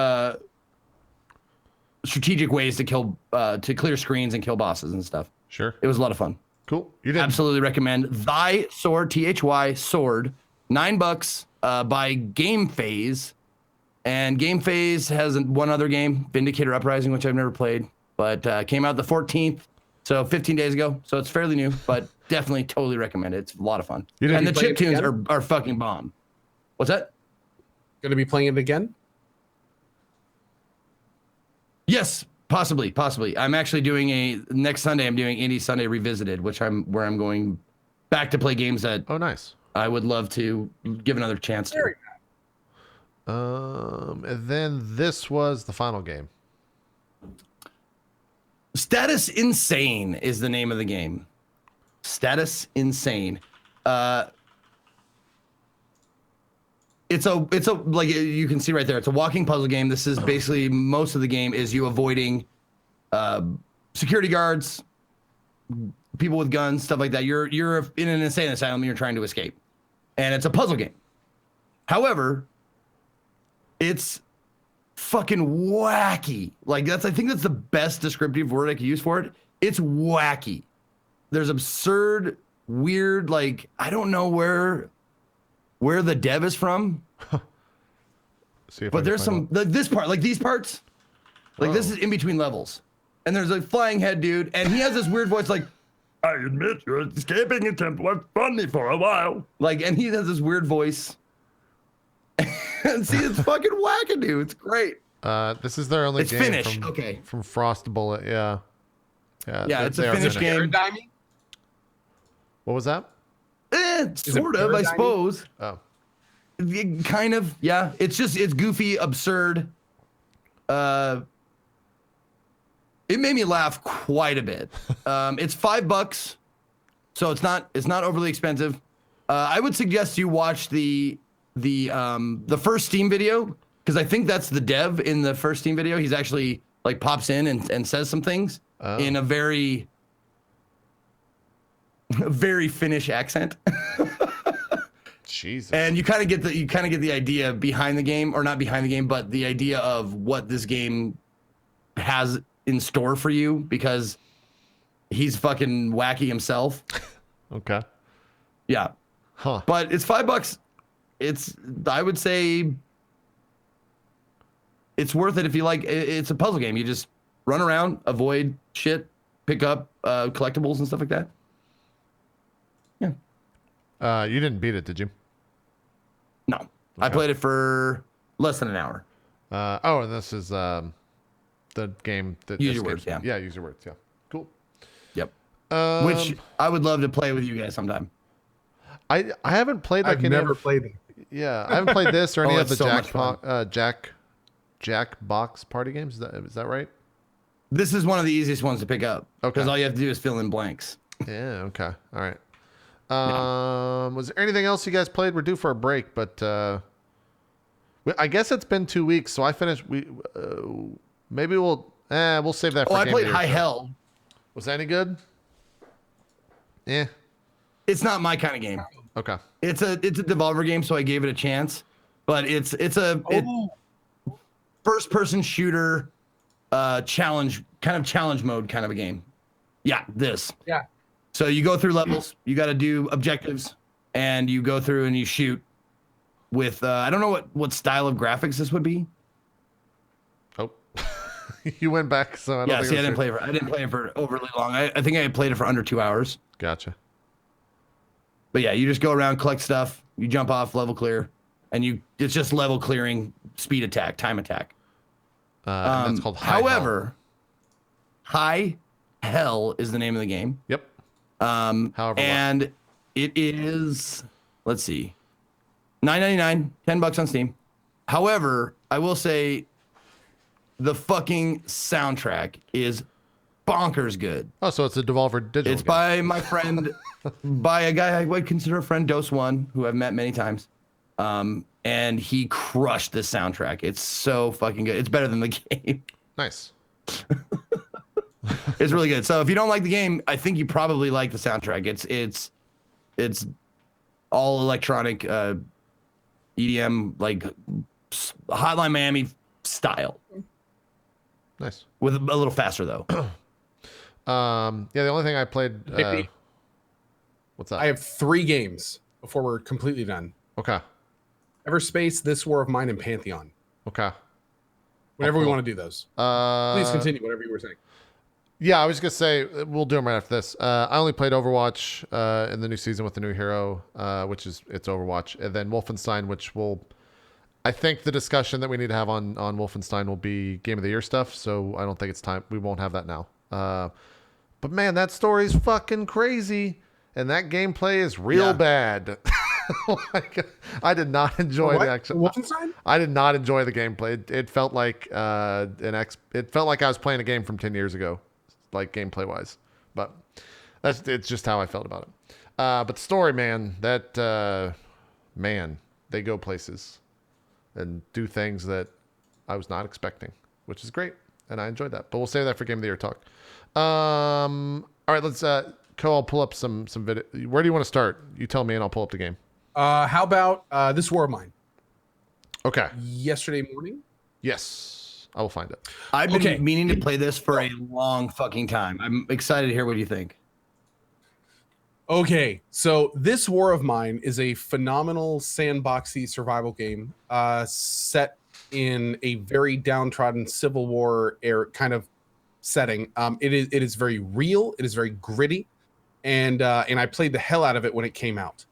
strategic ways to clear screens and kill bosses and stuff. Sure. It was a lot of fun. Cool. You did. Absolutely recommend Thy Sword, THY Sword, $9 by Game Phase. And Game Phase has one other game, Vindicator Uprising, which I've never played, but came out the 14th, so 15 days ago. So it's fairly new, but definitely totally recommend it. It's a lot of fun. And the chiptunes are fucking bomb. What's that? Gonna be playing it again? Yes, possibly. I'm actually doing next Sunday. I'm doing Indie Sunday Revisited, where I'm going back to play games that nice. I would love to give another chance to. And then this was the final game. Status Insane is the name of the game. Status Insane. It's a like you can see right there. It's a walking puzzle game. This is basically most of the game is you avoiding security guards, people with guns, stuff like that. You're in an insane asylum and you're trying to escape, and it's a puzzle game. However, it's fucking wacky. Like I think that's the best descriptive word I could use for it. It's wacky. There's absurd, weird, like I don't know where the dev is from. But there's some this part, like these parts, like this is in between levels. And there's a flying head dude, and he has this weird voice like, I admit your escaping attempt was funny for a while. Like, and he has this weird voice. And see, it's fucking wackadoo. It's great. This is their only it's game Finnish. From Frost Bullet. Yeah, it's a Finnish game. What was that? Sort of, I suppose. Oh, kind of. Yeah, it's goofy, absurd. It made me laugh quite a bit. It's $5, so it's not overly expensive. I would suggest you watch the first Steam video, because I think that's the dev in the first Steam video. He's actually like pops in and says some things in a very Finnish accent. Jesus. And you kind of get the idea behind the game, or not behind the game, but the idea of what this game has in store for you, because he's fucking wacky himself. Okay. Yeah. Huh. But it's $5. I would say it's worth it if you like. It's a puzzle game. You just run around, avoid shit, pick up collectibles and stuff like that. Yeah. You didn't beat it, did you? No. Okay. I played it for less than an hour. And this is the game that use your words. Yeah, use your words. Yeah. Cool. Yep. Which I would love to play with you guys sometime. I haven't played. I've never played it. Yeah, I haven't played this or any of the so Jack Box party games. Is that right? This is one of the easiest ones to pick up. Okay. Because all you have to do is fill in blanks. Yeah. Okay. All right. Was there anything else you guys played? We're due for a break, but I guess it's been 2 weeks, so I finished. Maybe we'll save that. I played High Hell. Was that any good? Yeah. It's not my kind of game. Okay. It's a Devolver game, so I gave it a chance. But it's a first person shooter. challenge mode kind of a game. Yeah, this. Yeah. So you go through levels, you got to do objectives, and you go through and you shoot with I don't know what style of graphics this would be. Oh, you went back, so I don't think I didn't play it for overly long. I think I played it for under 2 hours. Gotcha. But yeah, you just go around, collect stuff, you jump off, level clear, and it's just level clearing, speed attack, time attack. And that's called However, High Hell is the name of the game. Yep. However, and it is, let's see, $9.99, $10 on Steam. However, I will say the fucking soundtrack is bonkers good. Oh, so it's a Devolver Digital It's game. by my friend, by a guy I would consider a friend, Dose One, who I've met many times. And he crushed this soundtrack. It's so fucking good. It's better than the game. Nice. It's really good. So if you don't like the game, I think you probably like the soundtrack. It's all electronic EDM, like Hotline Miami style. Nice. With a little faster though. Yeah, the only thing I played. What's that? I have 3 games before we're completely done. Okay. Everspace, This War of Mine, and Pantheon. Okay. Whenever we want to do those. Please continue, whatever you were saying. Yeah, I was gonna say we'll do them right after this. I only played Overwatch in the new season with the new hero, which is it's Overwatch, and then Wolfenstein, which will. I think the discussion that we need to have on Wolfenstein will be Game of the Year stuff. So I don't think it's time. We won't have that now. But man, that story's fucking crazy, and that gameplay is real bad. Like, I did not enjoy the actual Wolfenstein? I did not enjoy the gameplay. It felt like it felt like I was playing a game from 10 years ago, like gameplay wise. But it's just how I felt about it. But the story, man, they go places and do things that I was not expecting, which is great, and I enjoyed that. But we'll save that for Game of the Year talk. All right, let's I'll pull up some video. Where do you want to start? You tell me, and I'll pull up the game. How about This War of Mine? Okay. Yesterday morning? Yes, I will find it. I've been meaning to play this for a long fucking time. I'm excited to hear what you think. Okay, so This War of Mine is a phenomenal sandboxy survival game set in a very downtrodden Civil War era kind of setting. It is very real. It is very gritty, and I played the hell out of it when it came out.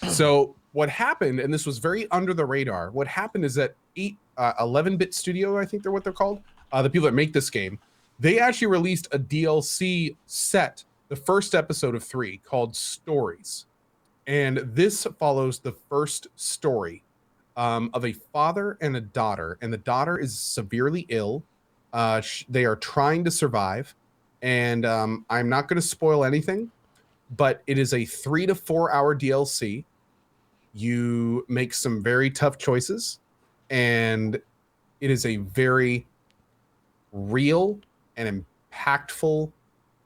So what happened, and this was very under the radar, what happened is that 11-bit Studio, I think they're what they're called, the people that make this game, they actually released a DLC set, the first episode of 3, called Stories. And this follows the first story of a father and a daughter, and the daughter is severely ill. They are trying to survive, and I'm not going to spoil anything, but it is a 3 to 4 hour DLC. You make some very tough choices, and it is a very real and impactful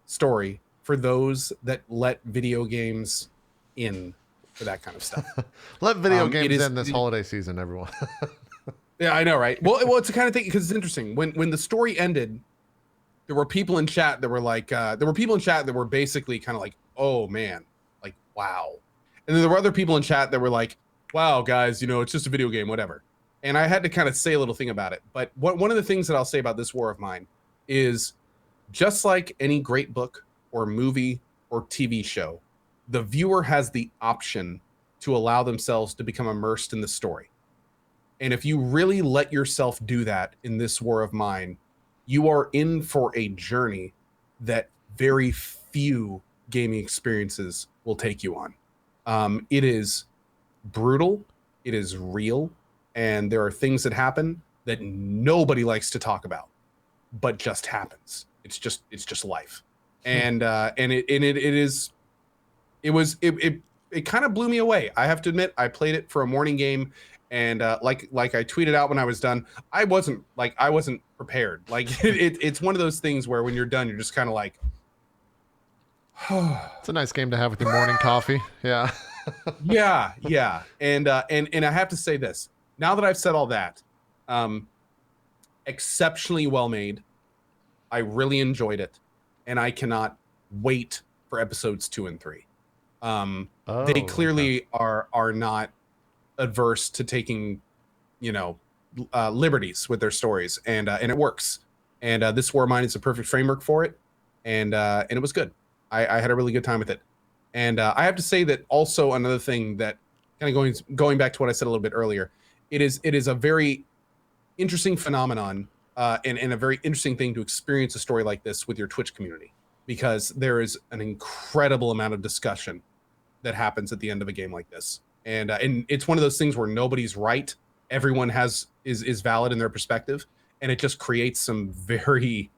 story for those that let video games in for that kind of stuff. Let video games in this holiday season, everyone. Yeah, I know, right? Well, it's the kind of thing, because it's interesting. When the story ended, there were people in chat that were like, basically kind of like, oh man, like, wow. And then there were other people in chat that were like, wow, guys, it's just a video game, whatever. And I had to kind of say a little thing about it. But one of the things that I'll say about This War of Mine is, just like any great book or movie or TV show, the viewer has the option to allow themselves to become immersed in the story. And if you really let yourself do that in This War of Mine, you are in for a journey that very few gaming experiences will take you on. It is brutal, it is real, and there are things that happen that nobody likes to talk about, but just happens. It's just life. And it kind of blew me away. I have to admit, I played it for a morning game, and like I tweeted out when I was done, I wasn't prepared. Like it's one of those things where when you're done, you're just kind of like, it's a nice game to have with your morning coffee. Yeah. yeah. And I have to say this, now that I've said all that, exceptionally well made, I really enjoyed it, and I cannot wait for episodes 2 and 3. They clearly are not adverse to taking, liberties with their stories, and it works. And this War of Mine is a perfect framework for it, and it was good. I had a really good time with it. And I have to say that also another thing that kind of going back to what I said a little bit earlier, it is a very interesting phenomenon and a very interesting thing to experience a story like this with your Twitch community, because there is an incredible amount of discussion that happens at the end of a game like this. And it's one of those things where nobody's right. Everyone is valid in their perspective, and it just creates some very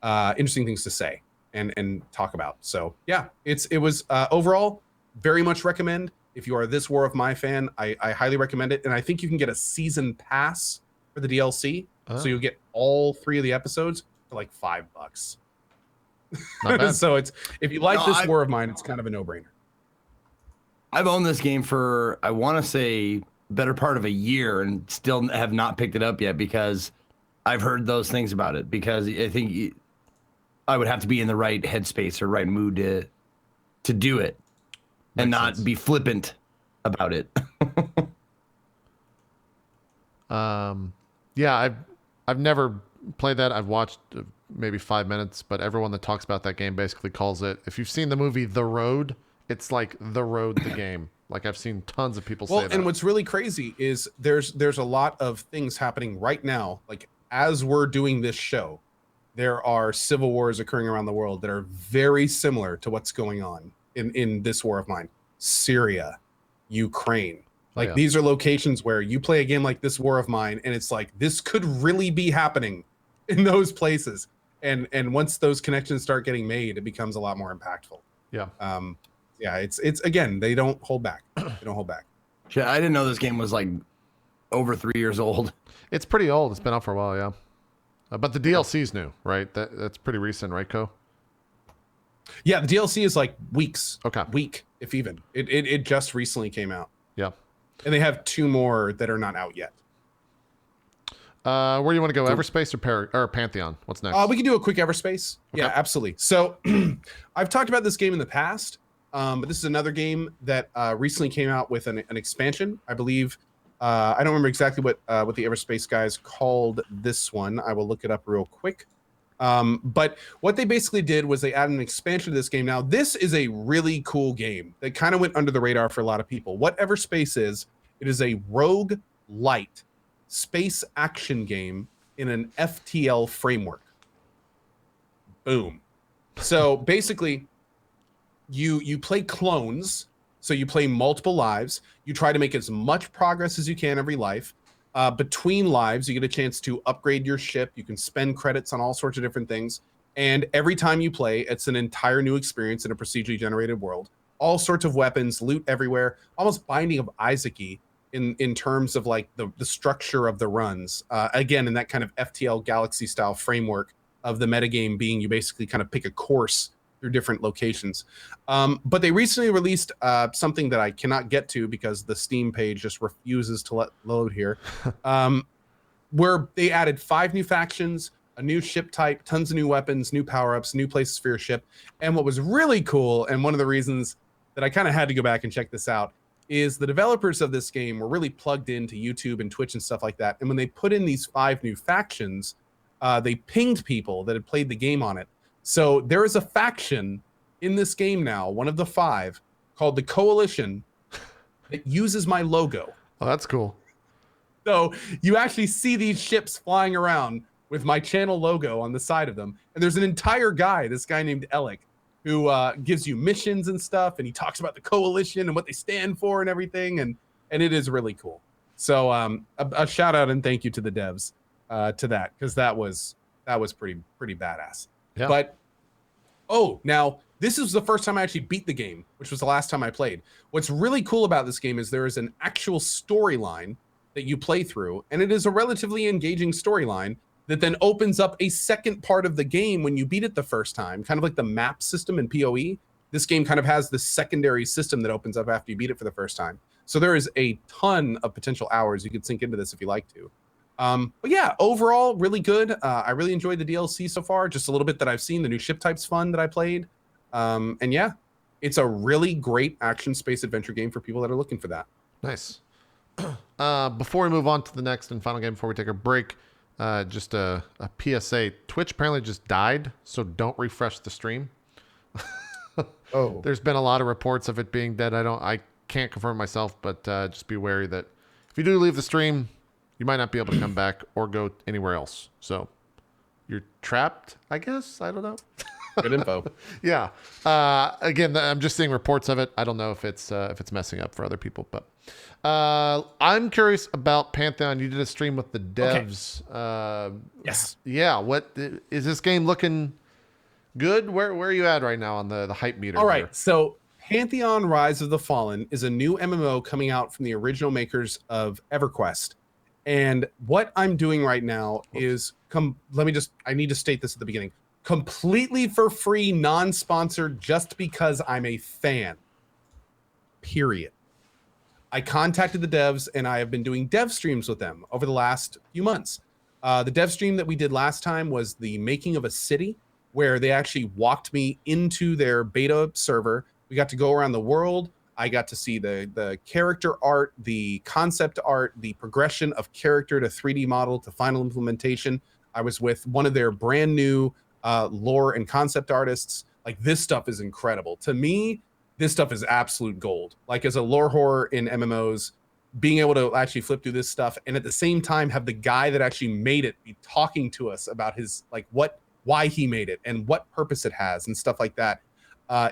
interesting things to say and talk about. So yeah, it was overall very much recommend. If you are this War of Mine fan, I highly recommend it. And I think you can get a season pass for the DLC, so you'll get all 3 of the episodes for like $5. Not bad. So if you like this War of Mine, it's kind of a no-brainer. I've owned this game for, I want to say, better part of a year, and still have not picked it up yet because I've heard those things about it. Because I think I would have to be in the right headspace or right mood to do it, and not be flippant about it. Yeah, I've never played that. I've watched maybe 5 minutes, but everyone that talks about that game basically calls it, if you've seen the movie The Road, it's like The Road the game. Like, I've seen tons of people say that. And what's really crazy is there's a lot of things happening right now. Like, as we're doing this show, there are civil wars occurring around the world that are very similar to what's going on in this War of Mine. Syria, Ukraine. Like, these are locations where you play a game like this War of Mine, and it's like, this could really be happening in those places. And once those connections start getting made, it becomes a lot more impactful. Yeah. Yeah, it's again, they don't hold back. They don't hold back. Shit, I didn't know this game was like over 3 years old. It's pretty old. It's been out for a while, yeah. But the DLC's new, right? That's pretty recent, right, Co? Yeah, the DLC is like weeks. Okay. Week, if even. It just recently came out. Yeah. And they have 2 more that are not out yet. Where do you want to go? Everspace or Pantheon? What's next? We can do a quick Everspace. Okay. Yeah, absolutely. So I've talked about this game in the past, but this is another game that recently came out with an expansion. I believe, I don't remember exactly what the Everspace guys called this one. I will look it up real quick. But what they basically did was they added an expansion to this game. Now, this is a really cool game that kind of went under the radar for a lot of people. What Everspace is, it is a rogue light space action game in an FTL framework. Boom. So basically, you play clones. So you play multiple lives. You try to make as much progress as you can every life. Between lives, you get a chance to upgrade your ship. You can spend credits on all sorts of different things. And every time you play, it's an entire new experience in a procedurally generated world. All sorts of weapons, loot everywhere, almost Binding of Isaac-y in terms of like the structure of the runs. Again, in that kind of FTL Galaxy style framework of the metagame being you basically kind of pick a course through different locations. But they recently released something that I cannot get to because the Steam page just refuses to load here, where they added 5 new factions, a new ship type, tons of new weapons, new power-ups, new places for your ship. And what was really cool, and one of the reasons that I kind of had to go back and check this out, is the developers of this game were really plugged into YouTube and Twitch and stuff like that. And when they put in these 5 new factions, they pinged people that had played the game on it. So there is a faction in this game now, one of the 5, called the Coalition, that uses my logo. Oh, that's cool. So you actually see these ships flying around with my channel logo on the side of them. And there's an entire guy, this guy named Alec, who gives you missions and stuff. And he talks about the Coalition and what they stand for and everything. And it is really cool. So a shout out and thank you to the devs to that, because that was pretty badass. Yeah. But, now this is the first time I actually beat the game, which was the last time I played. What's really cool about this game is there is an actual storyline that you play through, and it is a relatively engaging storyline that then opens up a second part of the game when you beat it the first time, kind of like the map system in PoE. This game kind of has this secondary system that opens up after you beat it for the first time. So there is a ton of potential hours you could sink into this if you like to. But yeah, overall, really good. I really enjoyed the DLC so far. Just a little bit that I've seen. The new ship type's fun that I played. And yeah, it's a really great action space adventure game for people that are looking for that. Nice. Before we move on to the next and final game, before we take a break, just a PSA. Twitch apparently just died, so don't refresh the stream. Oh, There's been a lot of reports of it being dead. I can't confirm myself, but just be wary that if you do leave the stream, you might not be able to come back or go anywhere else. So you're trapped, I guess. I don't know. good info. Yeah. Again, I'm just seeing reports of it. I don't know if it's messing up for other people, but I'm curious about Pantheon. You did a stream with the devs. Yes. Yeah. What is this game looking good? Where are you at right now on the hype meter? All right. here? So Pantheon Rise of the Fallen is a new MMO coming out from the original makers of EverQuest. And what I'm doing right now is I need to state this at the beginning. Completely for free, non-sponsored, just because I'm a fan. Period. I contacted the devs and I have been doing dev streams with them over the last few months. The dev stream that we did last time was the making of a city, where they actually walked me into their beta server. We got to go around the world. I got to see the character art, the concept art, the progression of character to 3D model to final implementation. I was with one of their brand new lore and concept artists. Like, this stuff is incredible. To me, this stuff is absolute gold. Like, as a lore whore in MMOs, being able to actually flip through this stuff and at the same time have the guy that actually made it be talking to us about his, like, why he made it and what purpose it has and stuff like that.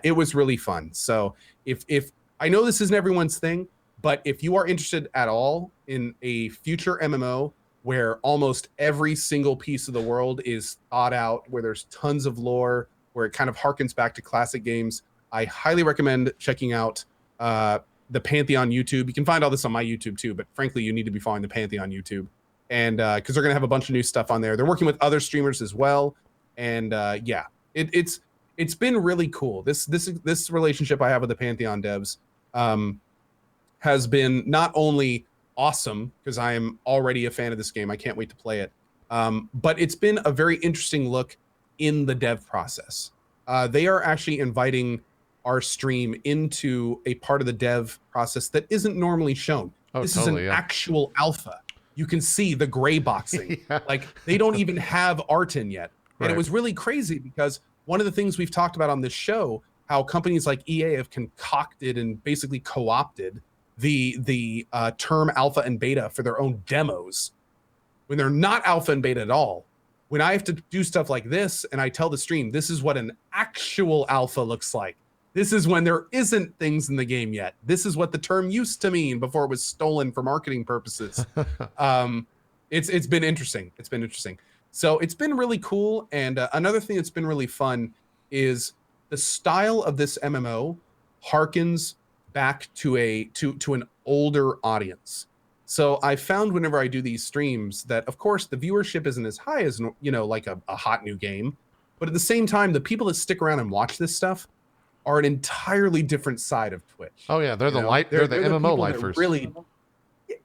It was really fun. So if I know this isn't everyone's thing, but if you are interested at all in a future MMO where almost every single piece of the world is thought out, where there's tons of lore, where it kind of harkens back to classic games, I highly recommend checking out the Pantheon YouTube. You can find all this on my YouTube too, but frankly, you need to be following the Pantheon YouTube. And because they're going to have a bunch of new stuff on there. They're working with other streamers as well. And yeah, it's been really cool. This relationship I have with the Pantheon devs has been not only awesome, because I am already a fan of this game. I can't wait to play it. But it's been a very interesting look in the dev process. They are actually inviting our stream into a part of the dev process that isn't normally shown. This Totally, is an actual alpha. You can see the gray boxing. Yeah. Like, they don't even have art in yet. And It was really crazy because one of the things we've talked about on this show, how companies like EA have concocted and basically co-opted the term alpha and beta for their own demos when they're not alpha and beta at all. When I have to do stuff like this and I tell the stream, this is what an actual alpha looks like. This is when there isn't things in the game yet. This is what the term used to mean before it was stolen for marketing purposes. It's been interesting. It's been interesting. So it's been really cool. And another thing that's been really fun is the style of this MMO harkens back to an older audience. So I found whenever I do these streams that, of course, the viewership isn't as high as, like a hot new game. But at the same time, the people that stick around and watch this stuff are an entirely different side of Twitch. Oh yeah, they're the MMO lifers. Really,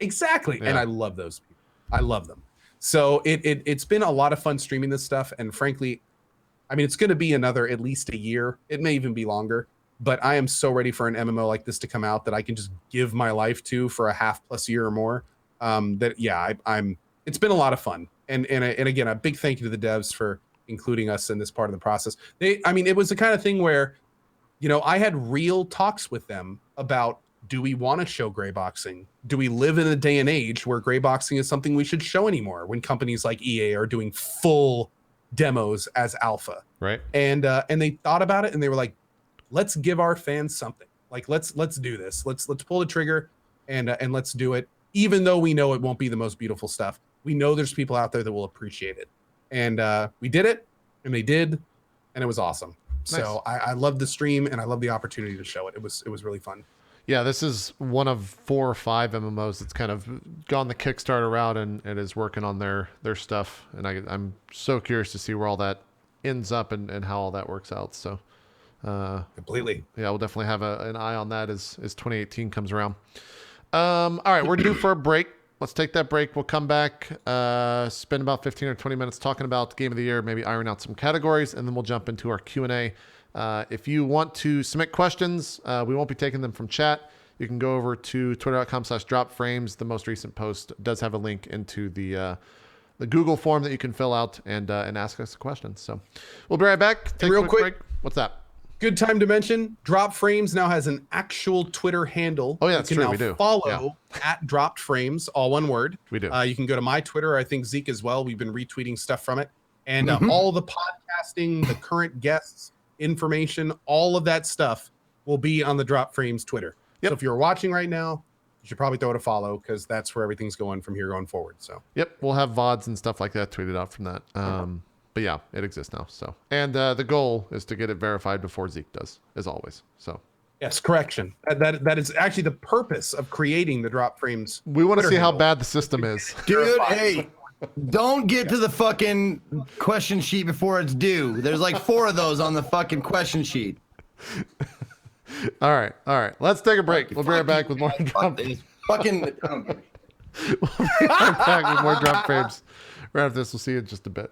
exactly. Yeah. And I love those people. I love them. So it's been a lot of fun streaming this stuff. And frankly, I mean, it's going to be another at least a year. It may even be longer. But I am so ready for an MMO like this to come out that I can just give my life to for a half+ year or more. It's been a lot of fun. And again, a big thank you to the devs for including us in this part of the process. It was the kind of thing where, I had real talks with them about, do we want to show gray boxing? Do we live in a day and age where gray boxing is something we should show anymore when companies like EA are doing full demos as alpha? Right. And they thought about it and they were like, let's give our fans something. Like, let's do this. Let's pull the trigger and let's do it. Even though we know it won't be the most beautiful stuff, we know there's people out there that will appreciate it. And we did it, and they did, and it was awesome. Nice. So I love the stream and I love the opportunity to show it. It was really fun. Yeah, this is one of 4 or 5 MMOs that's kind of gone the Kickstarter route and is working on their stuff. And I'm so curious to see where all that ends up and how all that works out. So completely. Yeah, we'll definitely have an eye on that as 2018 comes around. All right, we're due for a break. let's take that break. We'll come back, spend about 15 or 20 minutes talking about Game of the Year, maybe iron out some categories, and then we'll jump into our Q&A. If you want to submit questions, we won't be taking them from chat. You can go over to twitter.com/dropframes. The most recent post does have a link into the Google form that you can fill out and ask us a question. So we'll be right back. Take Real a quick break. What's that? Good time to mention, Drop Frames now has an actual Twitter handle. Oh, yeah, that's you can true. now We do. follow at Dropped Frames, all one word. We do. You can go to my Twitter. I think Zeke as well. We've been retweeting stuff from it. And all the podcasting, the current guests, information, all of that stuff will be on the Drop Frames Twitter. Yep. So if you're watching right now, you should probably throw it a follow because that's where everything's going from here going forward. So Yep, we'll have VODs and stuff like that tweeted out from that. But yeah, it exists now. So, and the goal is to get it verified before Zeke does, as always. So yes, correction. That is actually the purpose of creating the Drop Frames. we want to Twitter see how handle. bad the system is. Dude, hey, don't get to the fucking question sheet before it's due. There's like 4 of those on the fucking question sheet. All right. Let's take a break. We'll be right back with more drop. This fucking. We'll be right back with more drop frames. Right after this, we'll see you in just a bit.